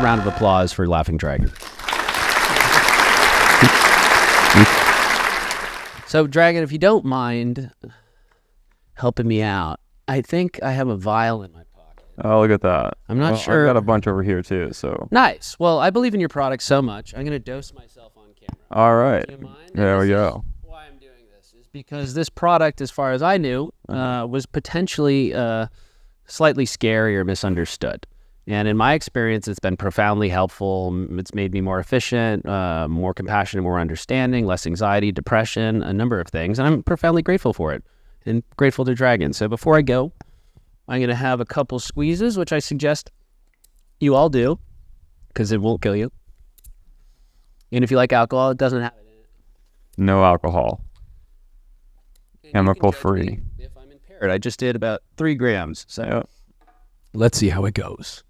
round of applause for Laughing Dragon. So, Dragon, if you don't mind helping me out, I think I have a vial in my pocket. Oh, look at that. I'm not sure. I've got a bunch over here, too, so. Nice. Well, I believe in your product so much. I'm going to dose myself on camera. All right. Do you mind? There we go. Why I'm doing this is because this product, as far as I knew, was potentially slightly scary or misunderstood. And in my experience, it's been profoundly helpful. It's made me more efficient, more compassionate, more understanding, less anxiety, depression, a number of things. And I'm profoundly grateful for it and grateful to Dragon. So before I go, I'm going to have a couple squeezes, which I suggest you all do because it won't kill you. And if you like alcohol, it doesn't have it in it. No alcohol. And Chemical free. If I'm impaired, I just did about 3 grams. So Yep. Let's see how it goes.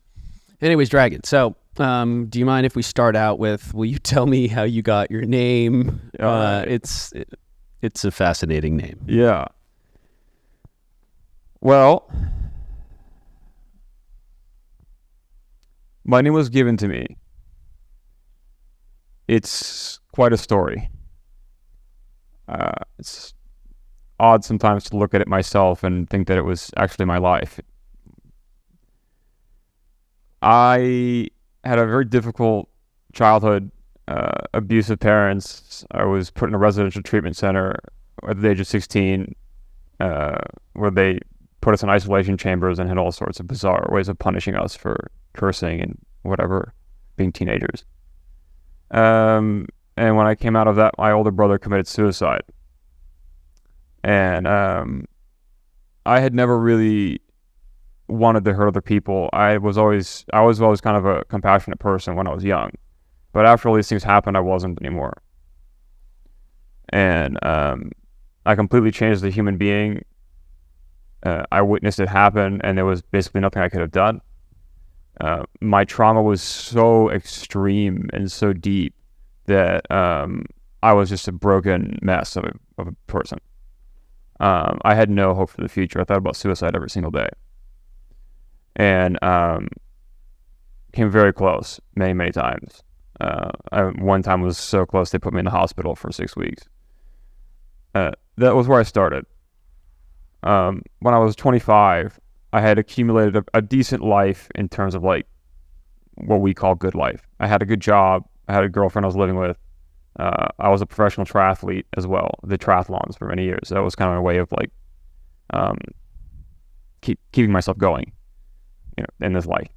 Anyways, Dragon, so do you mind if we start out with, will you tell me how you got your name? It's a fascinating name. Yeah. Well, my name was given to me. It's quite a story. It's odd sometimes to look at it myself and think that it was actually my life. I had a very difficult childhood, abusive parents. I was put in a residential treatment center at the age of 16, where they put us in isolation chambers and had all sorts of bizarre ways of punishing us for cursing and whatever, being teenagers. And when I came out of that, my older brother committed suicide. And I had never really wanted to hurt other people. I was always kind of a compassionate person when I was young, but after all these things happened, I wasn't anymore. And I completely changed as a human being. I witnessed it happen, and there was basically nothing I could have done. My trauma was so extreme and so deep that I was just a broken mess of a person. I had no hope for the future. I thought about suicide every single day. And came very close many, many times. One time was so close they put me in the hospital for 6 weeks. That was where I started. When I was 25, I had accumulated a decent life in terms of like what we call good life. I had a good job. I had a girlfriend I was living with. I was a professional triathlete as well, the triathlons for many years. That was kind of a way of like keeping myself going, in this life,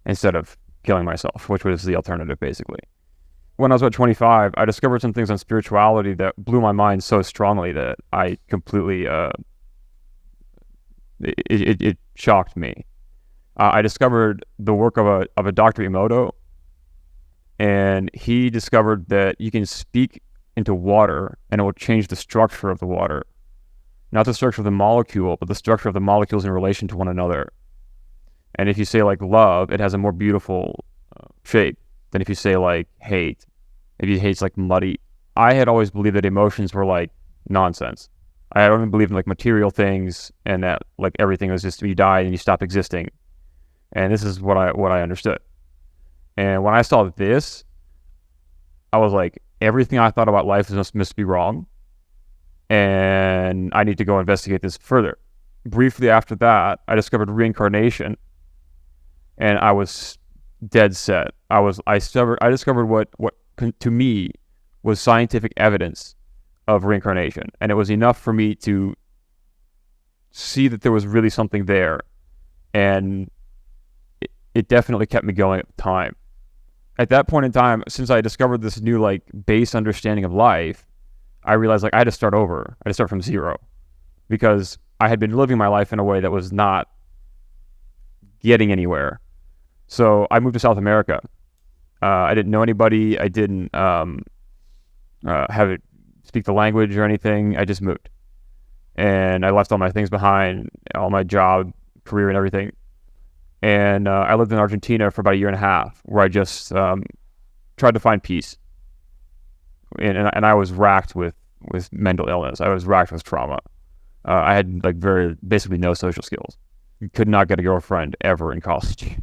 instead of killing myself, which was the alternative, basically. When I was about 25, I discovered some things on spirituality that blew my mind so strongly that I completely, it shocked me. I discovered the work of a Dr. Emoto, and he discovered that you can speak into water and it will change the structure of the water. Not the structure of the molecule, but the structure of the molecules in relation to one another. And if you say like love, it has a more beautiful shape than if you say like hate. If you hate's like muddy. I had always believed that emotions were like nonsense. I had only believed in like material things and that like everything was just you die and you stop existing. And this is what I understood. And when I saw this, I was like, everything I thought about life must be wrong. And I need to go investigate this further. Briefly after that, I discovered reincarnation. And I was dead set. I discovered what to me was scientific evidence of reincarnation, and it was enough for me to see that there was really something there, and it definitely kept me going at the time. At that point in time, since I discovered this new like base understanding of life, I realized like I had to start over. I had to start from zero, because I had been living my life in a way that was not getting anywhere. So I moved to South America. I didn't know anybody. I didn't speak the language or anything. I just moved. And I left all my things behind, all my job, career, and everything. And I lived in Argentina for about 1.5 years, where I just tried to find peace. And I was racked with mental illness. I was racked with trauma. I had like basically no social skills. Could not get a girlfriend ever in college.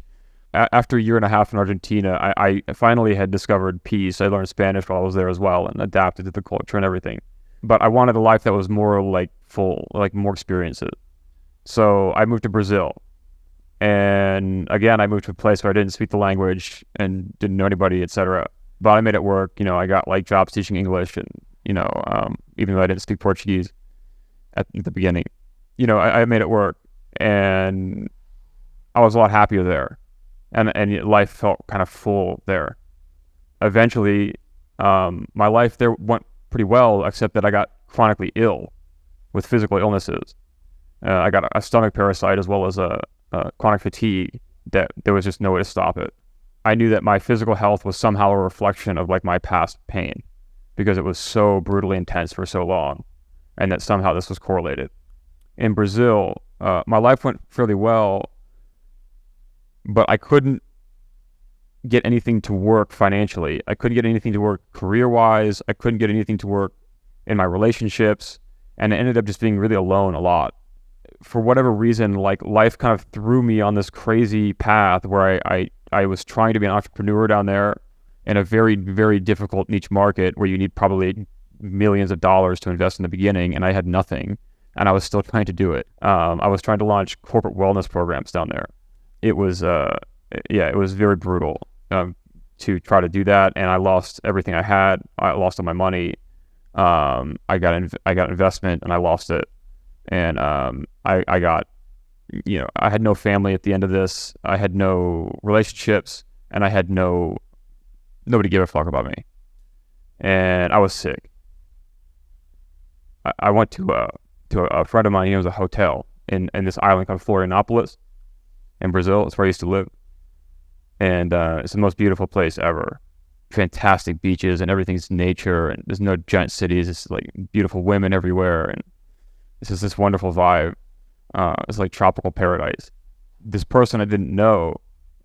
after a year and a half in Argentina, I finally had discovered peace. I learned Spanish while I was there as well and adapted to the culture and everything. But I wanted a life that was more like full, like more experiences. So I moved to Brazil. And again, I moved to a place where I didn't speak the language and didn't know anybody, etc. But I made it work. You know, I got like jobs teaching English and, you know, even though I didn't speak Portuguese at the beginning, you know, I made it work, and I was a lot happier there. And life felt kind of full there. Eventually, my life there went pretty well, except that I got chronically ill with physical illnesses. I got a stomach parasite as well as a chronic fatigue that there was just no way to stop it. I knew that my physical health was somehow a reflection of like my past pain because it was so brutally intense for so long, and that somehow this was correlated. In Brazil, my life went fairly well, but I couldn't get anything to work financially. I couldn't get anything to work career-wise. I couldn't get anything to work in my relationships, and I ended up just being really alone a lot. For whatever reason, like life kind of threw me on this crazy path where I was trying to be an entrepreneur down there in a very, very difficult niche market where you need probably millions of dollars to invest in the beginning, and I had nothing, and I was still trying to do it. I was trying to launch corporate wellness programs down there. It was, it was very brutal to try to do that, and I lost everything I had. I lost all my money. I got investment, and I lost it. And I got, you know, I had no family at the end of this. I had no relationships, and I had nobody gave a fuck about me. And I was sick. I went to a friend of mine. He owns a hotel in this island called Florianopolis in Brazil. It's where I used to live. And it's the most beautiful place ever. Fantastic beaches, and everything's nature, and there's no giant cities. It's like beautiful women everywhere, and this is this wonderful vibe. It's like tropical paradise. This person I didn't know,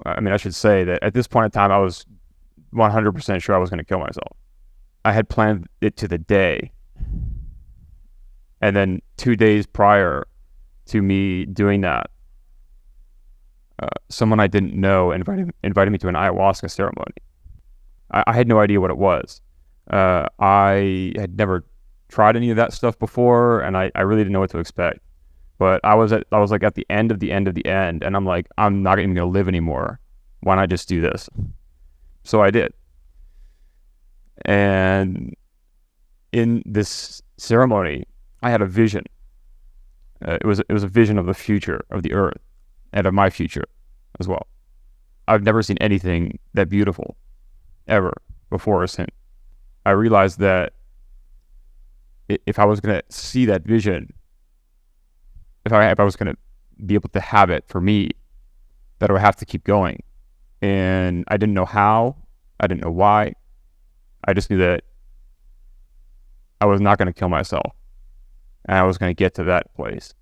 I mean, I should say that at this point in time, I was 100% sure I was going to kill myself. I had planned it to the day. And then 2 days prior to me doing that, someone I didn't know invited me to an ayahuasca ceremony. I had no idea what it was. I had never tried any of that stuff before, and I really didn't know what to expect. But I was like at the end of the end of the end, and I'm like, I'm not even gonna live anymore. Why not just do this? So I did. And in this ceremony, I had a vision. It was a vision of the future of the earth and of my future as well. I've never seen anything that beautiful ever before or since. I realized that if I was going to see that vision, if I was going to be able to have it for me, that I would have to keep going. And I didn't know how. I didn't know why. I just knew that I was not going to kill myself. And I was going to get to that place.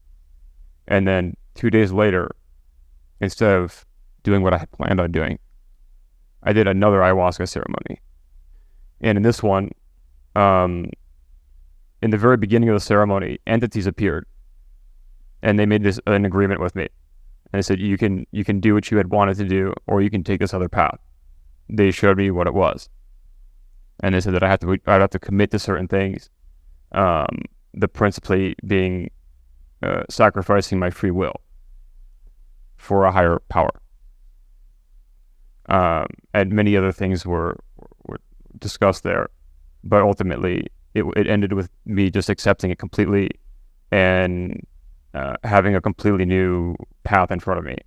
And then 2 days later, instead of doing what I had planned on doing, I did another ayahuasca ceremony. And in this one, in the very beginning of the ceremony, entities appeared, and they made an agreement with me. And they said, you can do what you had wanted to do, or you can take this other path. They showed me what it was, and they said that I'd have to commit to certain things. The principally being sacrificing my free will for a higher power, and many other things were discussed there. But ultimately, it ended with me just accepting it completely and having a completely new path in front of me.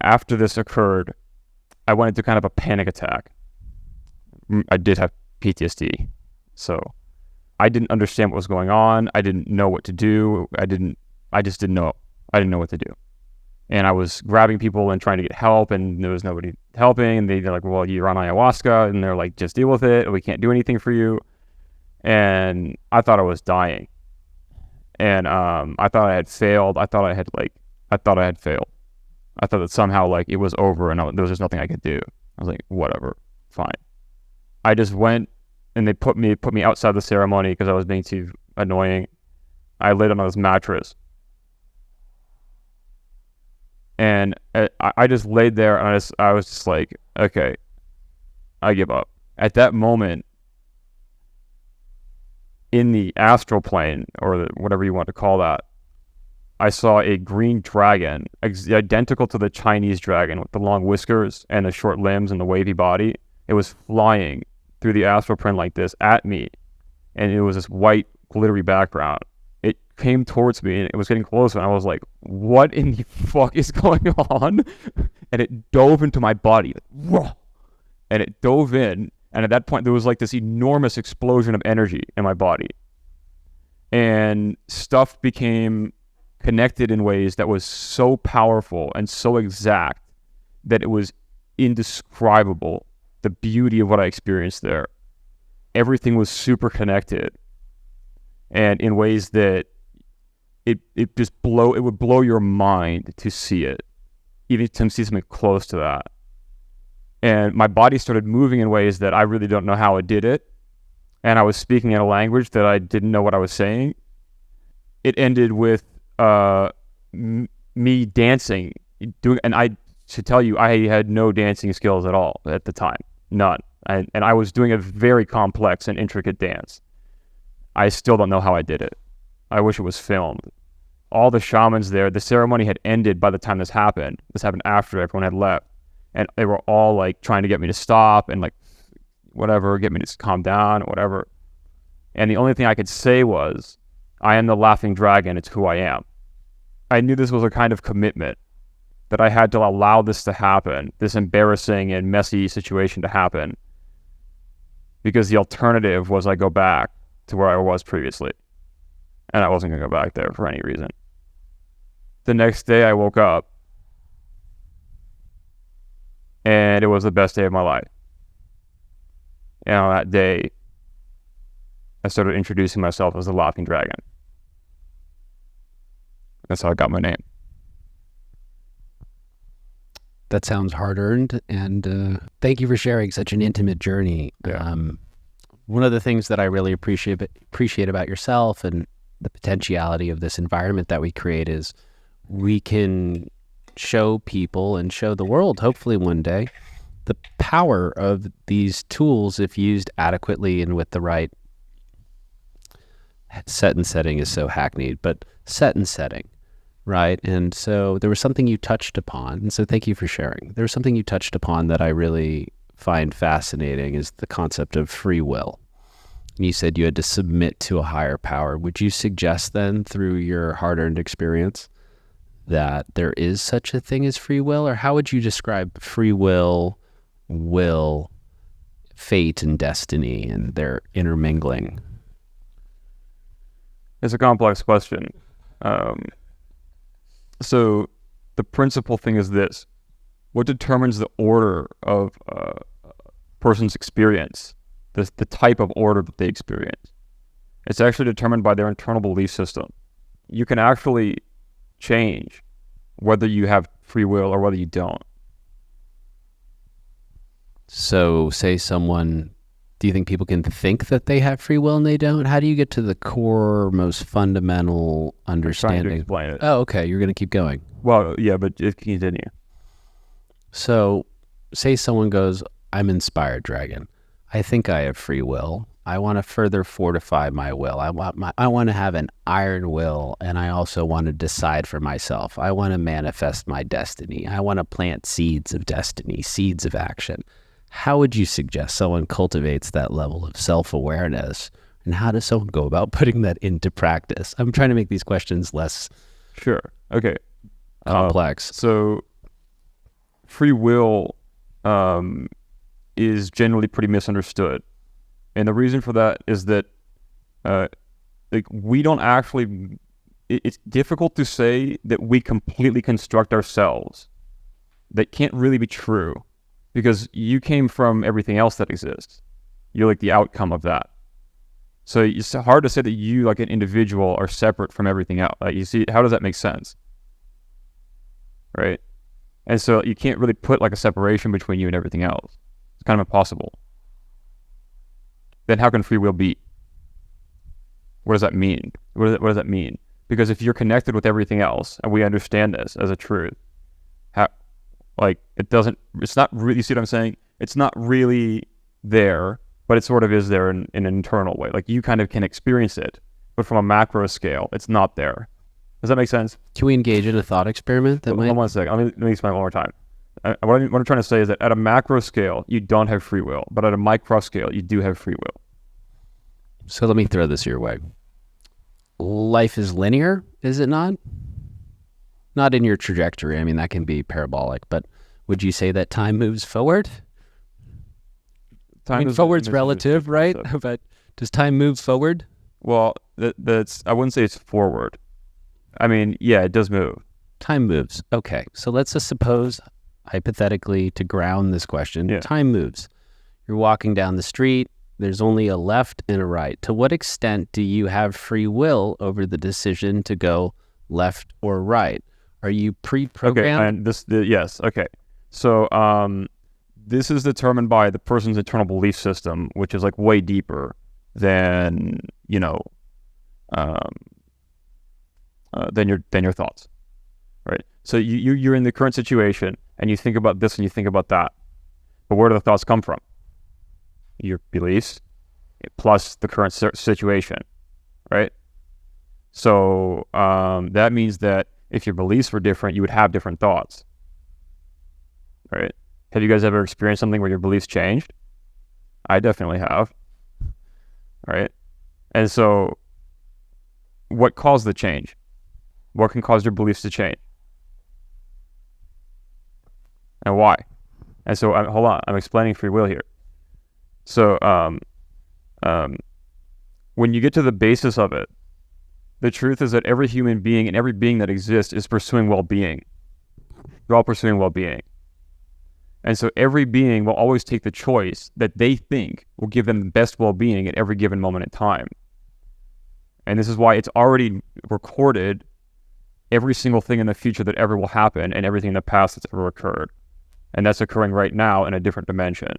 After this occurred, I went into kind of a panic attack. I did have PTSD, so I didn't understand what was going on. I didn't know what to do. I just didn't know. I didn't know what to do. And I was grabbing people and trying to get help, and there was nobody helping. And they're like, well, you're on ayahuasca. And they're like, just deal with it. We can't do anything for you. And I thought I was dying. And I thought I had failed. I thought I had failed. I thought that somehow like it was over and there was just nothing I could do. I was like, whatever, fine. I just went, and they put me outside the ceremony because I was being too annoying. I laid on this mattress, And I just laid there, and I was just like, okay, I give up. At that moment, in the astral plane, or whatever you want to call that, I saw a green dragon, identical to the Chinese dragon with the long whiskers and the short limbs and the wavy body. It was flying through the astral plane like this at me, and it was this white, glittery background. It came towards me, and it was getting closer, and I was like, what in the fuck is going on? And it dove into my body. And it dove in, and at that point, there was like this enormous explosion of energy in my body. And stuff became connected in ways that was so powerful and so exact that it was indescribable, the beauty of what I experienced there. Everything was super connected, and in ways that it would blow your mind to see it, even to see something close to that. And my body started moving in ways that I really don't know how it did it, and I was speaking in a language that I didn't know what I was saying. It ended with me dancing, and I should tell you, I had no dancing skills at all at the time, none. And I was doing a very complex and intricate dance. I still don't know how I did it. I wish it was filmed. All the shamans there, the ceremony had ended by the time this happened. This happened after everyone had left. And they were all like trying to get me to stop and like whatever, get me to calm down or whatever. And the only thing I could say was, I am the laughing dragon, it's who I am. I knew this was a kind of commitment, that I had to allow this to happen, this embarrassing and messy situation to happen, because the alternative was I go back to where I was previously. And I wasn't going to go back there for any reason. The next day I woke up, and it was the best day of my life. And on that day, I started introducing myself as the laughing dragon. That's how I got my name. That sounds hard-earned, and thank you for sharing such an intimate journey. Yeah. One of the things that I really appreciate about yourself and the potentiality of this environment that we create is we can show people and show the world, hopefully one day, the power of these tools if used adequately and with the right set and setting is so hackneyed, but set and setting, right? And so there was something you touched upon, and so thank you for sharing. There was something you touched upon that I really find fascinating, is the concept of free will. And you said you had to submit to a higher power. Would you suggest then, through your hard-earned experience, that there is such a thing as free will? Or how would you describe free will, fate, and destiny, and their intermingling? It's a complex question. So the principal thing is this: what determines the order of a person's experience, the type of order that they experience? It's actually determined by their internal belief system. You can actually change whether you have free will or whether you don't. So say someone, do you think people can think that they have free will and they don't? How do you get to the core, most fundamental understanding? I'm trying to explain it. Oh, okay. You're going to keep going. Well, yeah, but continue. So say someone goes, I'm inspired, dragon. I think I have free will. I want to further fortify my will. I want to have an iron will, and I also want to decide for myself. I want to manifest my destiny. I want to plant seeds of destiny, seeds of action. How would you suggest someone cultivates that level of self-awareness, and how does someone go about putting that into practice? I'm trying to make these questions less Okay. complex. So free will is generally pretty misunderstood. And the reason for that is that we don't actually, it's difficult to say that we completely construct ourselves. That can't really be true, because you came from everything else that exists. You're like the outcome of that. So it's hard to say that you, like an individual, are separate from everything else. Like, you see, how does that make sense? Right? And so you can't really put like a separation between you and everything else. It's kind of impossible. Then how can free will be? What does that mean? What does that mean? Because if you're connected with everything else, and we understand this as a truth, Like it's not really, you see what I'm saying? It's not really there, but it sort of is there in an internal way. Like you kind of can experience it, but from a macro scale, it's not there. Does that make sense? Can we engage in a thought experiment that Hold on one second. Let me explain one more time. What I'm trying to say is that at a macro scale, you don't have free will, but at a micro scale, you do have free will. So let me throw this your way. Life is linear, is it not? Not in your trajectory. I mean, that can be parabolic, but would you say that time moves forward? Forward's relative, right? But does time move forward? Well, that's I wouldn't say it's forward. I mean, yeah, it does move. Time moves. Okay. So let's just suppose, hypothetically, to ground this question, time moves. You're walking down the street. There's only a left and a right. To what extent do you have free will over the decision to go left or right? Are you pre-programmed? Okay, and yes. Okay. So this is determined by the person's internal belief system, which is like way deeper than, than your thoughts, right? So you're in the current situation and you think about this and you think about that, but where do the thoughts come from? Your beliefs plus the current situation, right? So that means that if your beliefs were different, you would have different thoughts, right? Have you guys ever experienced something where your beliefs changed? I definitely have, right? And so what caused the change? What can cause your beliefs to change? And why? And so, hold on, I'm explaining free will here. So, when you get to the basis of it, the truth is that every human being and every being that exists is pursuing well-being. They're all pursuing well-being. And so every being will always take the choice that they think will give them the best well-being at every given moment in time. And this is why it's already recorded every single thing in the future that ever will happen and everything in the past that's ever occurred. And that's occurring right now in a different dimension.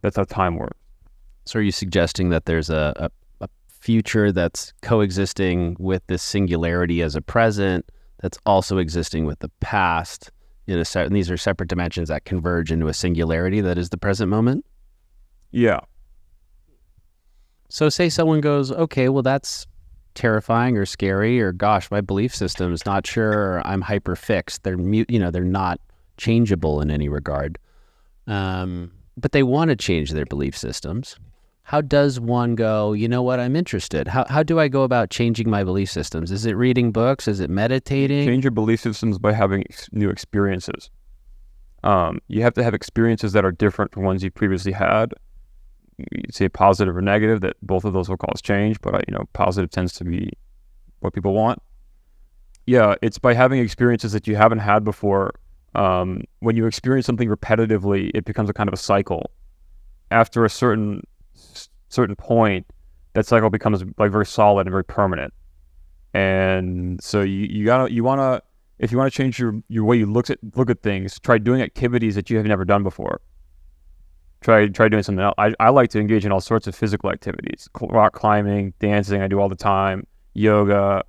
That's how time works. So are you suggesting that there's a future that's coexisting with this singularity as a present that's also existing with the past and these are separate dimensions that converge into a singularity that is the present moment? Yeah. So say someone goes, okay, well, that's terrifying or scary, or gosh, my belief system is not sure, or I'm hyper fixed. They're they're not changeable in any regard. But they want to change their belief systems. How does one go, you know what, I'm interested? How do I go about changing my belief systems? Is it reading books? Is it meditating? Change your belief systems by having new experiences. You have to have experiences that are different from ones you previously had. You'd say positive or negative, that both of those will cause change, but positive tends to be what people want. Yeah, it's by having experiences that you haven't had before. When you experience something repetitively, it becomes a kind of a cycle. After a certain point, that cycle becomes like very solid and very permanent. And so you want to if you want to change your way you look at things, try doing activities that you have never done before. Try doing something else. I like to engage in all sorts of physical activities: rock climbing, dancing. I do all the time. Yoga,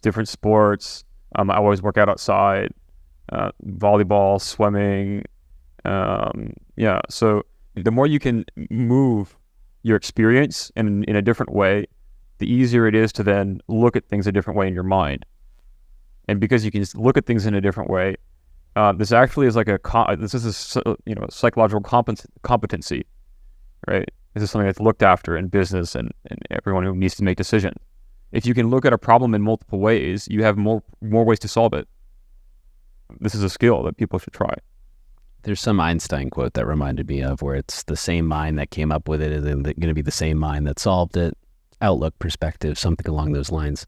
different sports. I always work out outside. Volleyball, swimming. So the more you can move your experience in a different way, the easier it is to then look at things a different way in your mind. And because you can look at things in a different way, this actually is like this is a psychological competency, right? This is something that's looked after in business and everyone who needs to make decisions. If you can look at a problem in multiple ways, you have more ways to solve it. This is a skill that people should try. There's some Einstein quote that reminded me of where it's the same mind that came up with it is going to be the same mind that solved it. Outlook, perspective, something along those lines.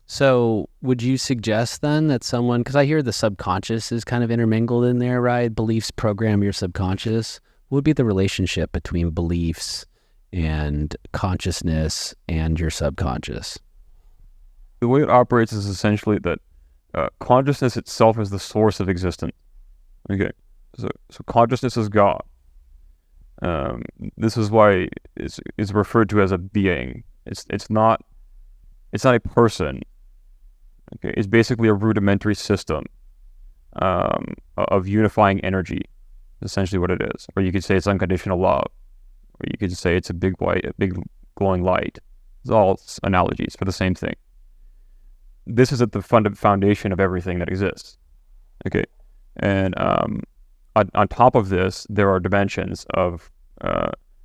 So would you suggest then that someone, because I hear the subconscious is kind of intermingled in there, right? Beliefs program your subconscious. What would be the relationship between beliefs and consciousness and your subconscious? The way it operates is essentially that consciousness itself is the source of existence. Okay, so consciousness is God. This is why it's referred to as a being. It's not a person. Okay, it's basically a rudimentary system. of unifying energy, essentially what it is. Or you could say it's unconditional love, or you could say it's a big glowing light. It's all analogies for the same thing. This is at the foundation of everything that exists. Okay, and on top of this, there are dimensions of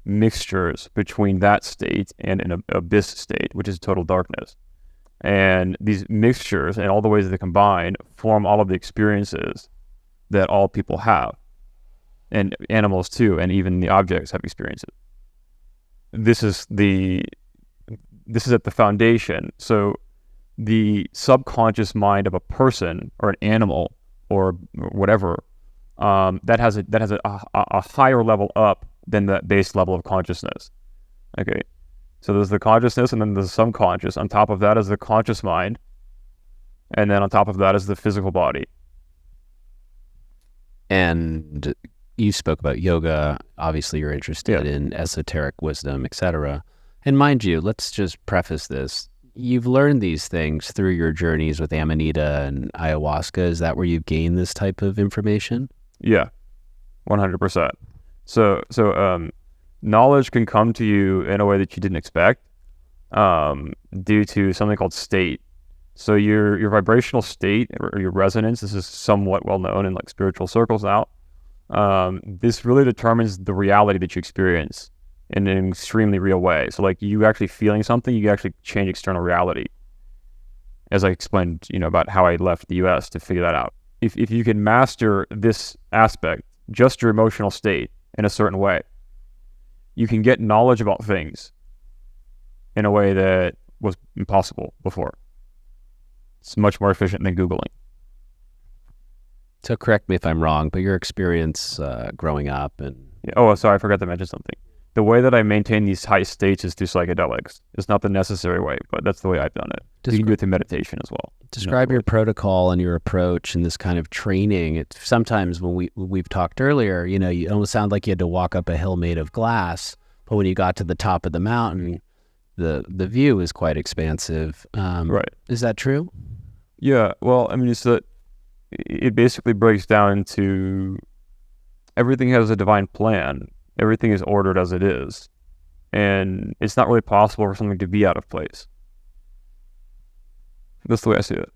mixtures between that state and an abyss state, which is total darkness. And these mixtures and all the ways they combine form all of the experiences that all people have, and animals too, and even the objects have experiences. This is at the foundation. So the subconscious mind of a person or an animal or whatever, that has a higher level up than that base level of consciousness. Okay, so there's the consciousness, and then there's the subconscious. On top of that is the conscious mind, and then on top of that is the physical body. And you spoke about yoga. Obviously, you're interested in esoteric wisdom, etc. And mind you, let's just preface this. You've learned these things through your journeys with Amanita and Ayahuasca. Is that where you've gained this type of information? Yeah, 100%. So knowledge can come to you in a way that you didn't expect, due to something called state. So your vibrational state or your resonance, this is somewhat well known in like spiritual circles now. This really determines the reality that you experience in an extremely real way. So like you actually feeling something, you actually change external reality. As I explained, about how I left the US to figure that out. If you can master this aspect, just your emotional state in a certain way, you can get knowledge about things in a way that was impossible before. It's much more efficient than Googling. So correct me if I'm wrong, but your experience growing up and... Yeah. Oh, sorry, I forgot to mention something. The way that I maintain these high states is through psychedelics. It's not the necessary way, but that's the way I've done it. You can do it through meditation as well. Describe your protocol and your approach and this kind of training. Sometimes when we've talked earlier, you almost sound like you had to walk up a hill made of glass, but when you got to the top of the mountain, the view is quite expansive. Right. Is that true? Yeah. Well, I mean, it basically breaks down to everything has a divine plan. Everything is ordered as it is. And it's not really possible for something to be out of place. That's the way I see it.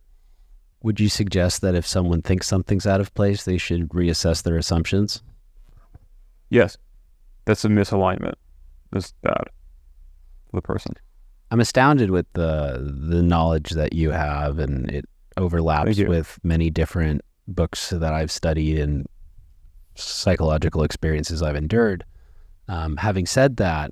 Would you suggest that if someone thinks something's out of place, they should reassess their assumptions? Yes. That's a misalignment. That's bad for the person. I'm astounded with the knowledge that you have, and it overlaps with many different books that I've studied and psychological experiences I've endured. Having said that,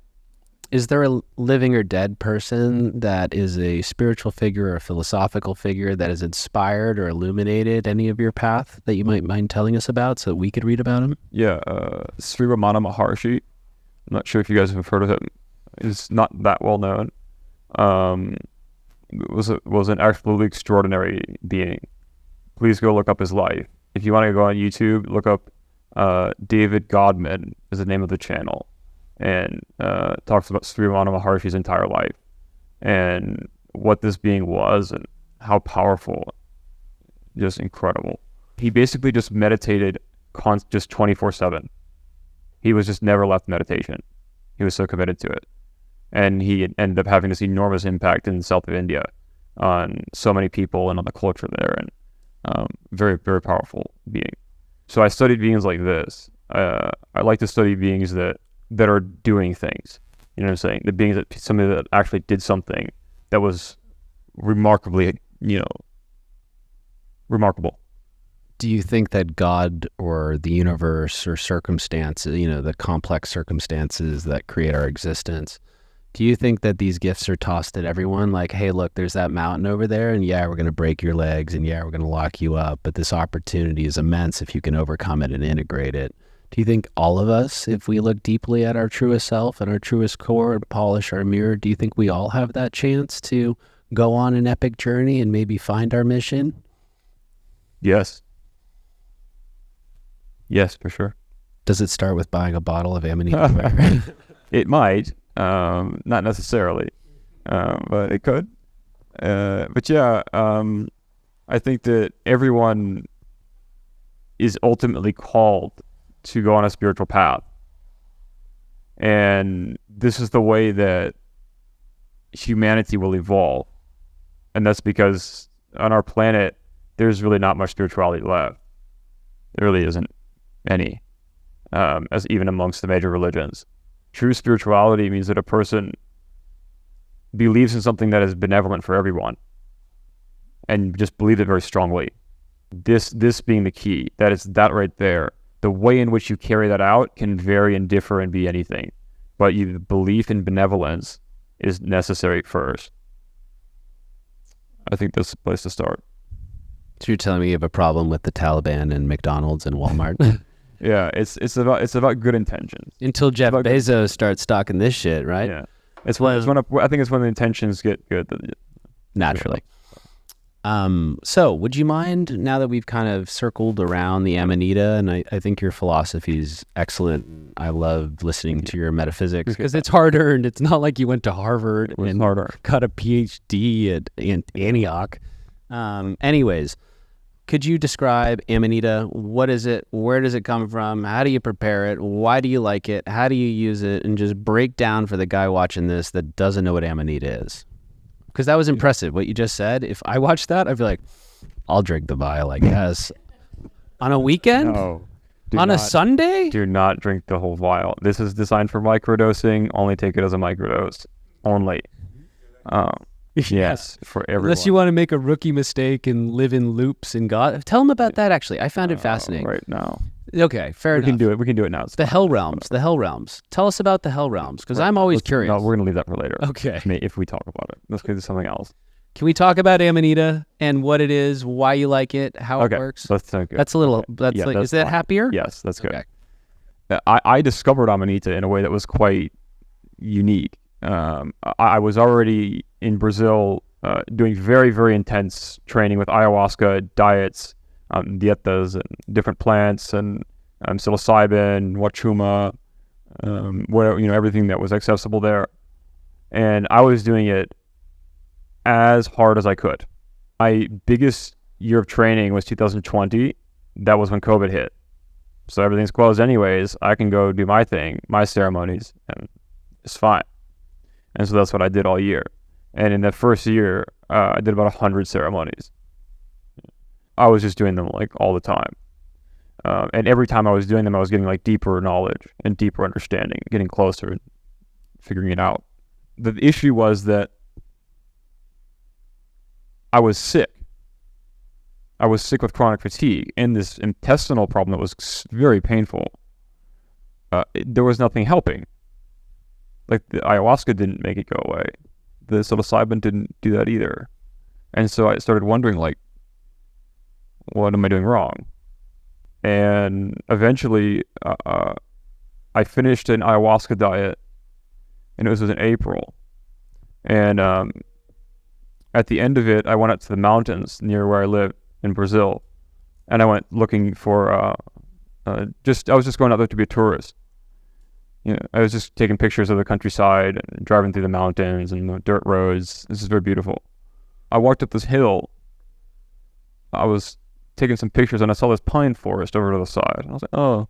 is there a living or dead person that is a spiritual figure or a philosophical figure that has inspired or illuminated any of your path that you might mind telling us about so that we could read about him? Yeah, Sri Ramana Maharshi. I'm not sure if you guys have heard of him. He's not that well known. Was an absolutely extraordinary being. Please go look up his life. If you want to go on YouTube, look up David Godman is the name of the channel, and talks about Sri Ramana Maharshi's entire life and what this being was and how powerful, just incredible. He basically just meditated just 24/7. He was just never left meditation. He was so committed to it. And he ended up having this enormous impact in the south of India on so many people and on the culture there, and very, very powerful being. So I studied beings like this. I like to study beings that are doing things. You know what I'm saying? The beings somebody that actually did something that was remarkably, remarkable. Do you think that God or the universe or circumstances, the complex circumstances that create our existence, do you think that these gifts are tossed at everyone? Like, hey, look, there's that mountain over there, and yeah, we're going to break your legs, and yeah, we're going to lock you up, but this opportunity is immense if you can overcome it and integrate it. Do you think all of us, if we look deeply at our truest self and our truest core and polish our mirror, do you think we all have that chance to go on an epic journey and maybe find our mission? Yes. Yes, for sure. Does it start with buying a bottle of Amanita? It might. Not necessarily, but it could. But yeah, I think that everyone is ultimately called to go on a spiritual path. And this is the way that humanity will evolve. And that's because on our planet, there's really not much spirituality left. There really isn't any, as even amongst the major religions. True spirituality means that a person believes in something that is benevolent for everyone and just believes it very strongly. This being the key, that is that right there. The way in which you carry that out can vary and differ and be anything, but the belief in benevolence is necessary first. I think that's the place to start. So you're telling me you have a problem with the Taliban and McDonald's and Walmart? Yeah, it's about good intentions. Until Jeff Bezos starts stocking this shit, right? Yeah, I think it's when the intentions get good. Naturally. So would you mind, now that we've kind of circled around the Amanita, and I think your philosophy is excellent. I love listening to your metaphysics because it's harder, and it's not like you went to Harvard and got a PhD at Antioch. Anyways, could you describe Amanita? What is it? Where does it come from? How do you prepare it? Why do you like it? How do you use it? And just break down for the guy watching this that doesn't know what Amanita is. Because that was impressive, what you just said. If I watched that, I'd be like, I'll drink the vial, I guess. On a weekend? No. A Sunday? Do not drink the whole vial. This is designed for microdosing. Only take it as a microdose. Only. Yes, for everyone. Unless you want to make a rookie mistake and live in loops in God. Tell them about that, actually. I found it fascinating. Right now. Okay, fair enough. We can do it now. It's the fine. Hell Realms. The Hell Realms. Tell us about the Hell Realms, because I'm always curious. No, we're going to leave that for later. Okay. If we talk about it. Let's do something else. Can we talk about Amanita and what it is, why you like it, how it works? That's good. That's a little, is that happier? Yes, that's good. Okay. I discovered Amanita in a way that was quite unique. I was already in Brazil doing very, very intense training with ayahuasca, diets, dietas, and different plants, and psilocybin, wachuma, whatever, everything that was accessible there. And I was doing it as hard as I could. My biggest year of training was 2020. That was when COVID hit. So everything's closed anyways. I can go do my thing, my ceremonies, and it's fine. And so that's what I did all year. And in that first year, I did about 100 ceremonies. I was just doing them like all the time. And every time I was doing them, I was getting like deeper knowledge and deeper understanding, getting closer and figuring it out. The issue was that I was sick. I was sick with chronic fatigue and this intestinal problem that was very painful. There was nothing helping. Like the ayahuasca didn't make it go away. The psilocybin didn't do that either. And so I started wondering, like, what am I doing wrong? And eventually, I finished an ayahuasca diet, and it was in April. And at the end of it, I went up to the mountains near where I live in Brazil, and I went looking for I was just going out there to be a tourist. I was just taking pictures of the countryside and driving through the mountains and the dirt roads. This is very beautiful. I walked up this hill. I was taking some pictures and I saw this pine forest over to the side. I was like, oh,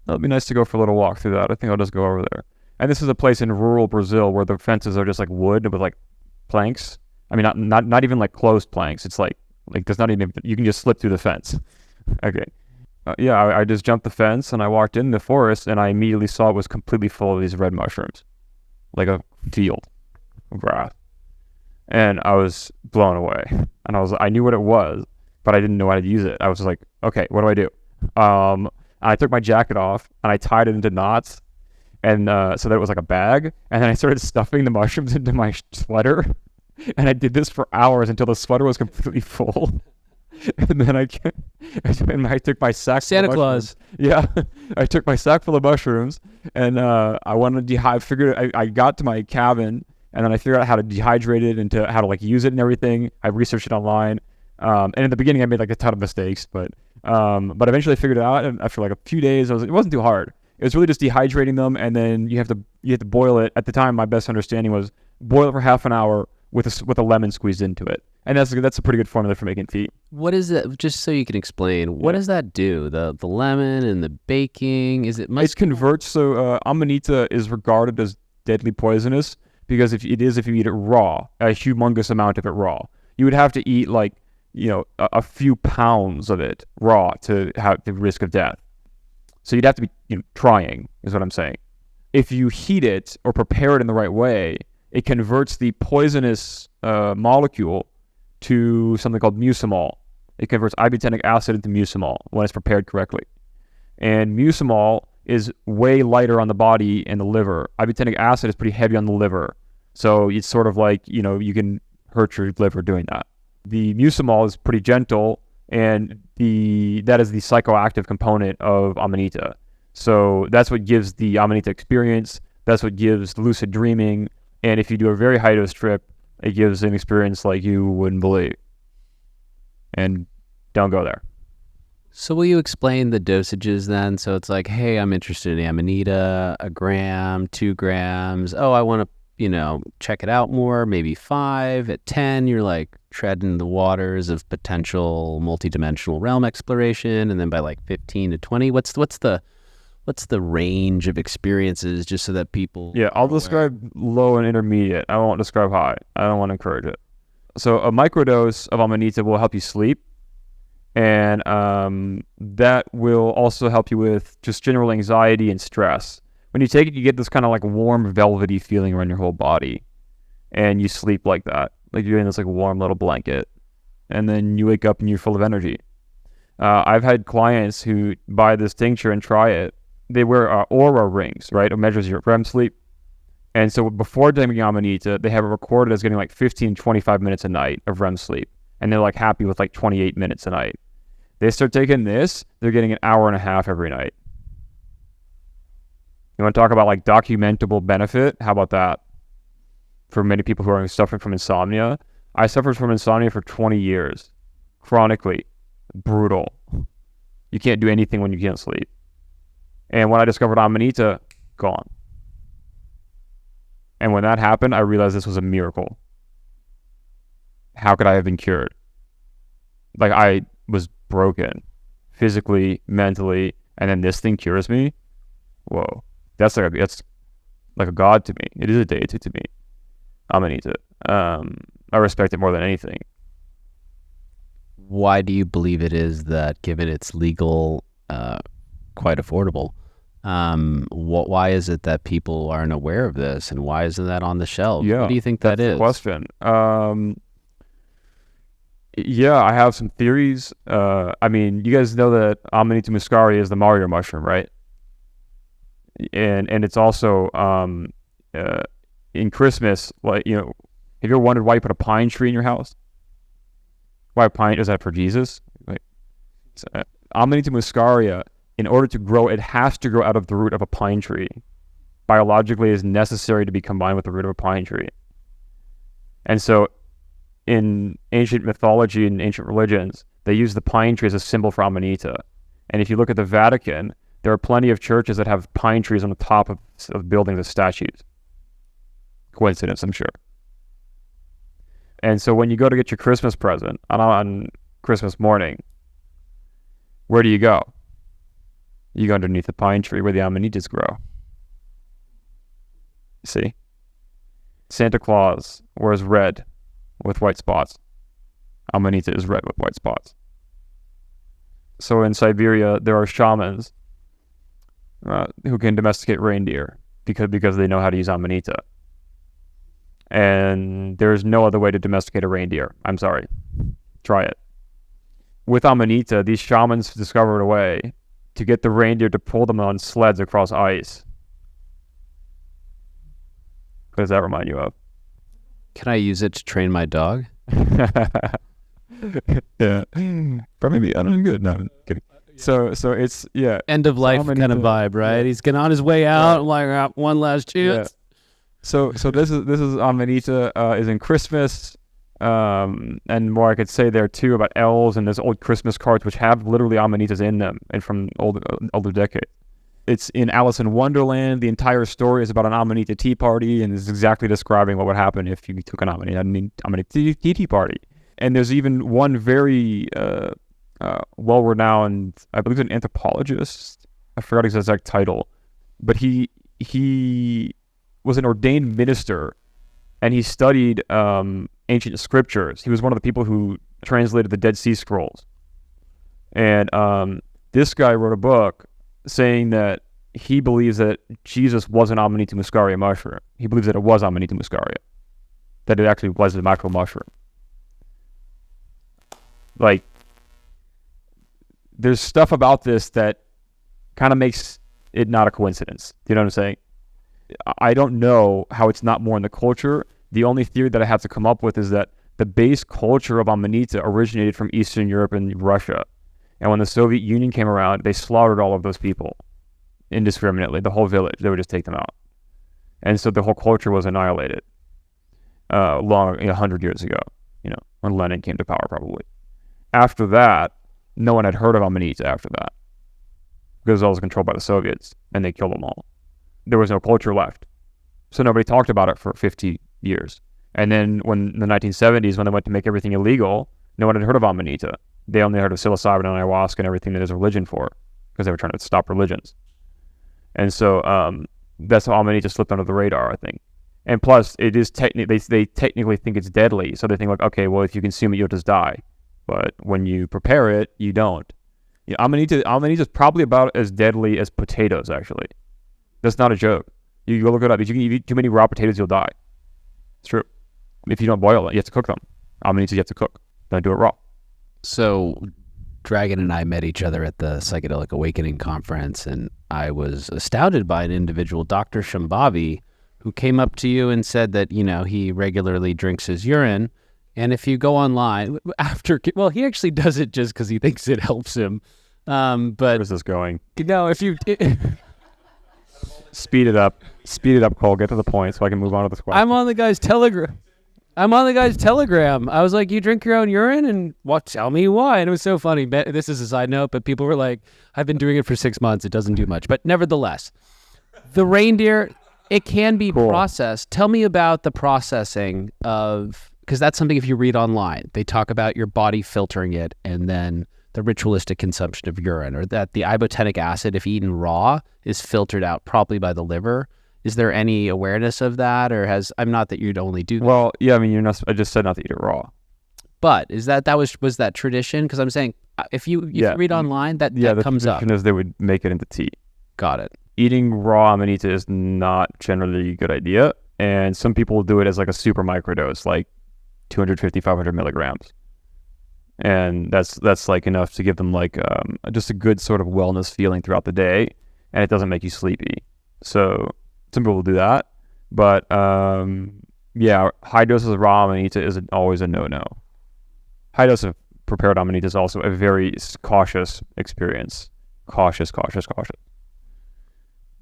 that'd be nice to go for a little walk through that. I think I'll just go over there. And this is a place in rural Brazil where the fences are just like wood with like planks. I mean, not even like closed planks. It's like there's not even, you can just slip through the fence. Okay. I just jumped the fence and I walked in the forest and I immediately saw it was completely full of these red mushrooms, like a field of grass. And I was blown away. And I knew what it was, but I didn't know how to use it. I was just like, okay, what do I do? I took my jacket off and I tied it into knots, and so that it was like a bag. And then I started stuffing the mushrooms into my sweater. And I did this for hours until the sweater was completely full. And then I took my sack. Santa Claus. Yeah, I took my sack full of mushrooms, and I wanted to dehydrate. I got to my cabin, and then I figured out how to dehydrate it and how to like use it and everything. I researched it online, and in the beginning I made like a ton of mistakes, but eventually I figured it out. And after like a few days, it wasn't too hard. It was really just dehydrating them, and then you have to boil it. At the time, my best understanding was boil it for half an hour, with a lemon squeezed into it. And that's a pretty good formula for making tea. What is it? Just so you can explain, what does that do? The lemon and the baking, is it? It converts. So Amanita is regarded as deadly poisonous because if you eat it raw, a humongous amount of it raw. You would have to eat like, a few pounds of it raw to have the risk of death. So you'd have to be trying, is what I'm saying. If you heat it or prepare it in the right way, it converts the poisonous molecule to something called mucimol. It converts ibutenic acid into mucimol when it's prepared correctly. And mucimol is way lighter on the body and the liver. Ibutenic acid is pretty heavy on the liver. So it's sort of like, you can hurt your liver doing that. The mucimol is pretty gentle, and that is the psychoactive component of Amanita. So that's what gives the Amanita experience. That's what gives lucid dreaming. And if you do a very high dose trip, it gives an experience like you wouldn't believe. And don't go there. So will you explain the dosages then? So it's like, hey, I'm interested in Amanita, 1 gram, 2 grams. Oh, I want to, check it out more, maybe 5. At 10, you're like treading the waters of potential multidimensional realm exploration. And then by like 15 to 20, what's the range of experiences, just so that people... Yeah, I'll describe low and intermediate. I won't describe high. I don't want to encourage it. So a microdose of Amanita will help you sleep. And that will also help you with just general anxiety and stress. When you take it, you get this kind of like warm, velvety feeling around your whole body. And you sleep like that. Like you're in this like warm little blanket. And then you wake up and you're full of energy. I've had clients who buy this tincture and try it. They wear aura rings, right? It measures your REM sleep. And so before taking Amanita, they have it recorded as getting like 15, 25 minutes a night of REM sleep. And they're like happy with like 28 minutes a night. They start taking this, they're getting an hour and a half every night. You want to talk about like documentable benefit? How about that? For many people who are suffering from insomnia. I suffered from insomnia for 20 years. Chronically. Brutal. You can't do anything when you can't sleep. And when I discovered Amanita, gone. And when that happened, I realized this was a miracle. How could I have been cured? Like I was broken. Physically, mentally, and then this thing cures me? Whoa. That's like a god to me. It is a deity to me. Amanita. I respect it more than anything. Why do you believe it is that, given it's legal, quite affordable, why is it that people aren't aware of this, and why isn't that on the shelf? Yeah, what do you think that is? That's the question. Yeah, I have some theories. You guys know that Amanita Muscaria is the Mario mushroom, right? And it's also in Christmas, like, have you ever wondered why you put a pine tree in your house? Why a pine? Is that for Jesus? Amanita Muscaria, in order to grow, it has to grow out of the root of a pine tree. Biologically, it is necessary to be combined with the root of a pine tree. And so in ancient mythology and ancient religions, they use the pine tree as a symbol for Amanita. And if you look at the Vatican, there are plenty of churches that have pine trees on the top of buildings as statues. Coincidence, I'm sure. And so when you go to get your Christmas present on Christmas morning, where do you go? You go underneath the pine tree where the Amanitas grow. See? Santa Claus wears red with white spots. Amanita is red with white spots. So in Siberia, there are shamans who can domesticate reindeer because they know how to use Amanita. And there's no other way to domesticate a reindeer. I'm sorry. Try it. With Amanita, these shamans discovered a way to get the reindeer to pull them on sleds across ice. What does that remind you of? Can I use it to train my dog? Yeah. Probably good. No, I'm kidding. So it's, yeah. End of life kind of vibe, right? Yeah. He's getting on his way out, like one last chance. Yeah. So this is Amanita is in Christmas, and more I could say there too about elves and there's old Christmas cards which have literally Amanitas in them and from older decades. it's in Alice in Wonderland. The entire story is about an Amanita tea party, and is exactly describing what would happen if you took an Amanita tea party. And there's even one very well-renowned, I believe, an anthropologist. I forgot his exact title, but he was an ordained minister, and he studied ancient scriptures. He was one of the people who translated the Dead Sea Scrolls. And this guy wrote a book saying that he believes that Jesus was an Amanita Muscaria mushroom. He believes that it was Amanita Muscaria, that it actually was a macro mushroom. Like, there's stuff about this that kind of makes it not a coincidence. Do you know what I'm saying? I don't know how it's not more in the culture. The only theory that I have to come up with is that the base culture of Amanita originated from Eastern Europe and Russia. And when the Soviet Union came around, they slaughtered all of those people indiscriminately, the whole village. They would just take them out. And so the whole culture was annihilated 100 years ago, when Lenin came to power, probably. After that, no one had heard of Amanita after that, because it was controlled by the Soviets, and they killed them all. There was no culture left. So nobody talked about it for 50 years. And then when in the 1970s, when they went to make everything illegal, no one had heard of Amanita. They only heard of psilocybin and ayahuasca and everything that is religion for, because they were trying to stop religions. And so that's how Amanita slipped under the radar, I think. And plus, it is they technically think it's deadly, so they think like, okay, well, if you consume it, you'll just die. But when you prepare it, you don't. Amanita is probably about as deadly as potatoes, actually. That's not a joke. You go look it up. If you can eat too many raw potatoes, you'll die. It's true. If you don't boil it, you have to cook them. Amanita, you have to cook. Don't do it raw. So Dragon and I met each other at the Psychedelic Awakening conference, and I was astounded by an individual, Dr. Shambhavi, who came up to you and said that, he regularly drinks his urine. And if you go online he actually does it just because he thinks it helps him. But where's this going? If you speed it up, Cole. Get to the point so I can move on to this question. I'm on the guy's Telegram. I was like, you drink your own urine? And tell me why. And it was so funny. This is a side note, but people were like, I've been doing it for 6 months. It doesn't do much. But nevertheless, the reindeer, it can be processed. Tell me about the processing of, because that's something if you read online, they talk about your body filtering it, and then the ritualistic consumption of urine, or that the ibotenic acid, if eaten raw, is filtered out probably by the liver. Is there any awareness of that, or I'm not that you'd only do that? Well, yeah, I mean, you're not. I just said not to eat it raw. But was that tradition? Because I'm saying if you read online, that comes up. The tradition is they would make it into tea. Got it. Eating raw Amanita is not generally a good idea, and some people will do it as like a super microdose, like 250, 500 milligrams. And that's like enough to give them like just a good sort of wellness feeling throughout the day, and it doesn't make you sleepy. So some people will do that, but high doses of raw Amanita is always a no-no. High dose of prepared Amanita is also a very cautious experience. Cautious.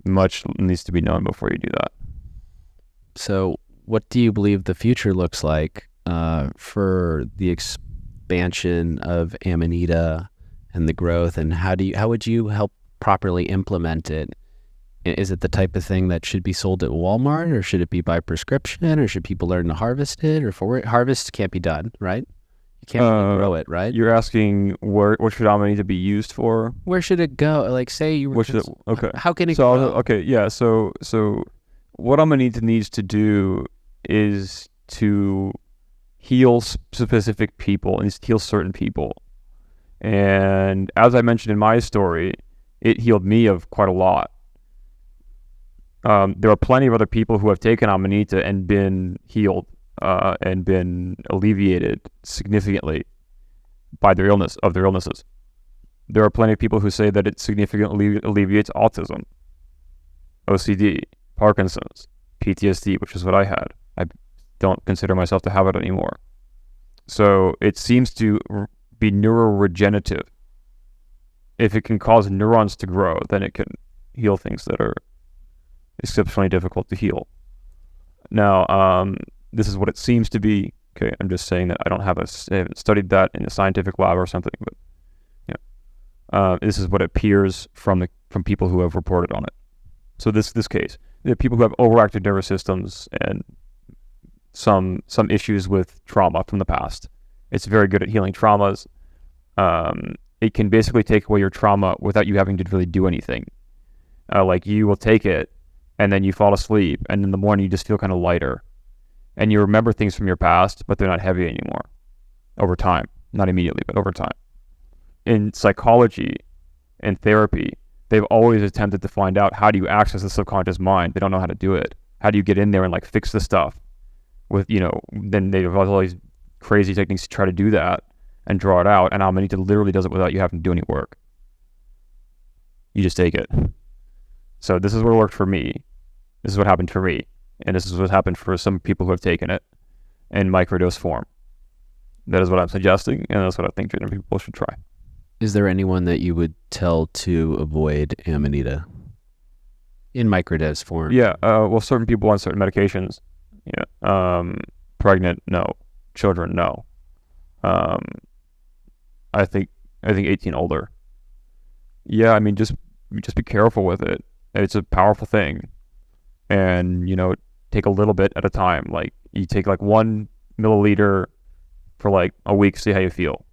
Much needs to be known before you do that. So what do you believe the future looks like for the expansion of Amanita and the growth, and how would you help properly implement it? Is it the type of thing that should be sold at Walmart, or should it be by prescription, or should people learn to harvest it, or harvest can't be done, right? You can't really grow it, right? You're asking what should Amanita be used for? Where should it go? Like, say you were okay. How can it grow? Okay, yeah. So what Amanita needs to do is to heal specific people, and heal certain people. And as I mentioned in my story, it healed me of quite a lot. There are plenty of other people who have taken Amanita and been healed and been alleviated significantly by their illnesses. There are plenty of people who say that it significantly alleviates autism, OCD, Parkinson's, PTSD, which is what I had. I don't consider myself to have it anymore. So it seems to be neuroregenerative. If it can cause neurons to grow, then it can heal things that are exceptionally difficult to heal. Now, this is what it seems to be. Okay, I'm just saying that I haven't studied that in a scientific lab or something, but this is what appears from the from people who have reported on it. So this case, there are people who have overactive nervous systems and some issues with trauma from the past. It's very good at healing traumas. It can basically take away your trauma without you having to really do anything. Like you will take it and then you fall asleep, and in the morning you just feel kind of lighter. And you remember things from your past, but they're not heavy anymore over time. Not immediately, but over time. In psychology and therapy, they've always attempted to find out, how do you access the subconscious mind? They don't know how to do it. How do you get in there and like fix the stuff? With, then they have all these crazy techniques to try to do that and draw it out. And Amanita literally does it without you having to do any work. You just take it. So this is what worked for me. This is what happened for me. And this is what happened for some people who have taken it in microdose form. That is what I'm suggesting, and that's what I think general people should try. Is there anyone that you would tell to avoid Amanita in microdose form? Yeah, well, certain people on certain medications. Yeah, pregnant, no. Children, no. I think 18 older. Yeah, I mean, just be careful with it. It's a powerful thing, and take a little bit at a time. Like you take like 1 milliliter for like a week, see how you feel.